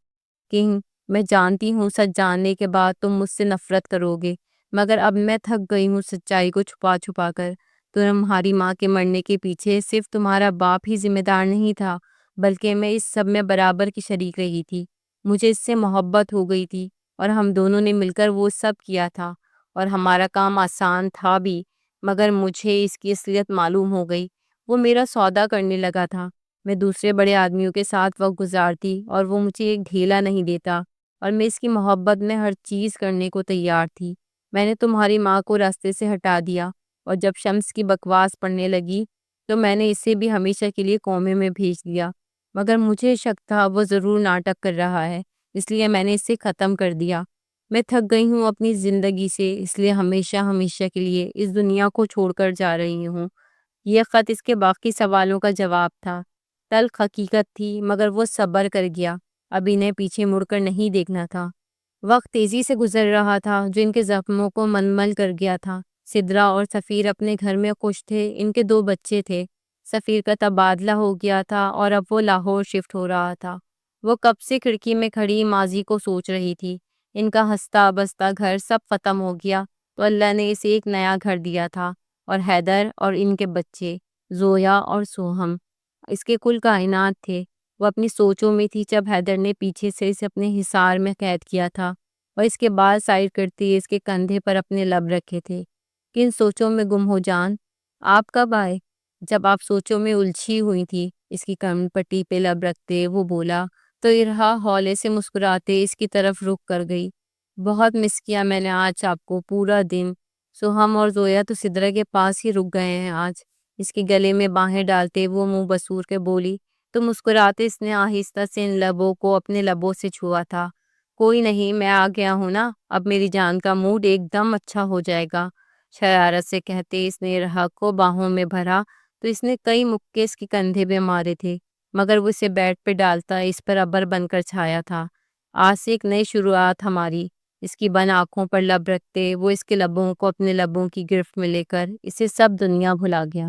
کنگ، میں جانتی ہوں سچ جاننے کے بعد تم مجھ سے نفرت کرو گے، مگر اب میں تھک گئی ہوں سچائی کو چھپا چھپا کر۔ تمہاری ماں کے مرنے کے پیچھے صرف تمہارا باپ ہی ذمہ دار نہیں تھا، بلکہ میں اس سب میں برابر کی شریک رہی تھی۔ مجھے اس سے محبت ہو گئی تھی، اور ہم دونوں نے مل کر وہ سب کیا تھا، اور ہمارا کام آسان تھا بھی، مگر مجھے اس کی اصلیت معلوم ہو گئی۔ وہ میرا سودا کرنے لگا تھا۔ میں دوسرے بڑے آدمیوں کے ساتھ وقت گزارتی اور وہ مجھے ایک ڈھیلا نہیں دیتا، اور میں اس کی محبت میں ہر چیز کرنے کو تیار تھی۔ میں نے تمہاری ماں کو راستے سے ہٹا دیا، اور جب شمس کی بکواس پڑنے لگی تو میں نے اسے بھی ہمیشہ کے لیے کومے میں بھیج دیا، مگر مجھے شک تھا وہ ضرور ناٹک کر رہا ہے، اس لیے میں نے اسے ختم کر دیا۔ میں تھک گئی ہوں اپنی زندگی سے، اس لیے ہمیشہ ہمیشہ کے لیے اس دنیا کو چھوڑ کر جا رہی ہوں۔ یہ خط اس کے باقی سوالوں کا جواب تھا۔ تلخ حقیقت تھی، مگر وہ صبر کر گیا۔ اب انہیں پیچھے مڑ کر نہیں دیکھنا تھا۔ وقت تیزی سے گزر رہا تھا جو ان کے زخموں کو منمل کر گیا تھا۔ سدرا اور سفیر اپنے گھر میں خوش تھے۔ ان کے 2 بچے تھے۔ سفیر کا تبادلہ ہو گیا تھا اور اب وہ لاہور شفٹ ہو رہا تھا۔ وہ کب سے کھڑکی میں کھڑی ماضی کو سوچ رہی تھی۔ ان کا ہنستا بستا گھر سب ختم ہو گیا تو اللہ نے اسے ایک نیا گھر دیا تھا، اور حیدر اور ان کے بچے زویا اور سوہم اس کے کل کائنات تھے۔ وہ اپنی سوچوں میں تھی جب حیدر نے پیچھے سے اسے اپنے حصار میں قید کیا تھا اور اس کے بال سائڈ کرتے اس کے کندھے پر اپنے لب رکھے تھے۔ کن سوچوں میں گم ہو جان؟ آپ کب آئے؟ جب آپ سوچوں میں الجھی ہوئی تھی، اس کی کمر پٹی پہ لب رکھتے وہ بولا، تو ارہا ہولے سے مسکراتے اس کی طرف رک کر گئی۔ بہت مس کیا میں نے آج آپ کو، پورا دن۔ سوہم اور زویا تو سدرا کے پاس ہی رک گئے ہیں آج۔ اس کے گلے میں باہیں ڈالتے وہ منہ بسور کے بولی تو مسکراتے اس نے آہستہ سے ان لبوں کو اپنے لبوں سے چھوا تھا۔ کوئی نہیں، میں آ گیا ہوں نا، اب میری جان کا موڈ ایک دم اچھا ہو جائے گا، شرارت سے کہتے اس نے ارہا کو باہوں میں بھرا تو اس نے کئی مکے اس کے کندھے پہ مارے تھے، مگر وہ اسے بیڈ پہ ڈالتا اس پر ابر بن کر چھایا تھا۔ آج سے ایک نئی شروعات ہماری۔ اس کی بند آنکھوں پر لب رکھتے وہ اس کے لبوں کو اپنے لبوں کی گرفت میں لے کر اسے سب دنیا بھلا گیا۔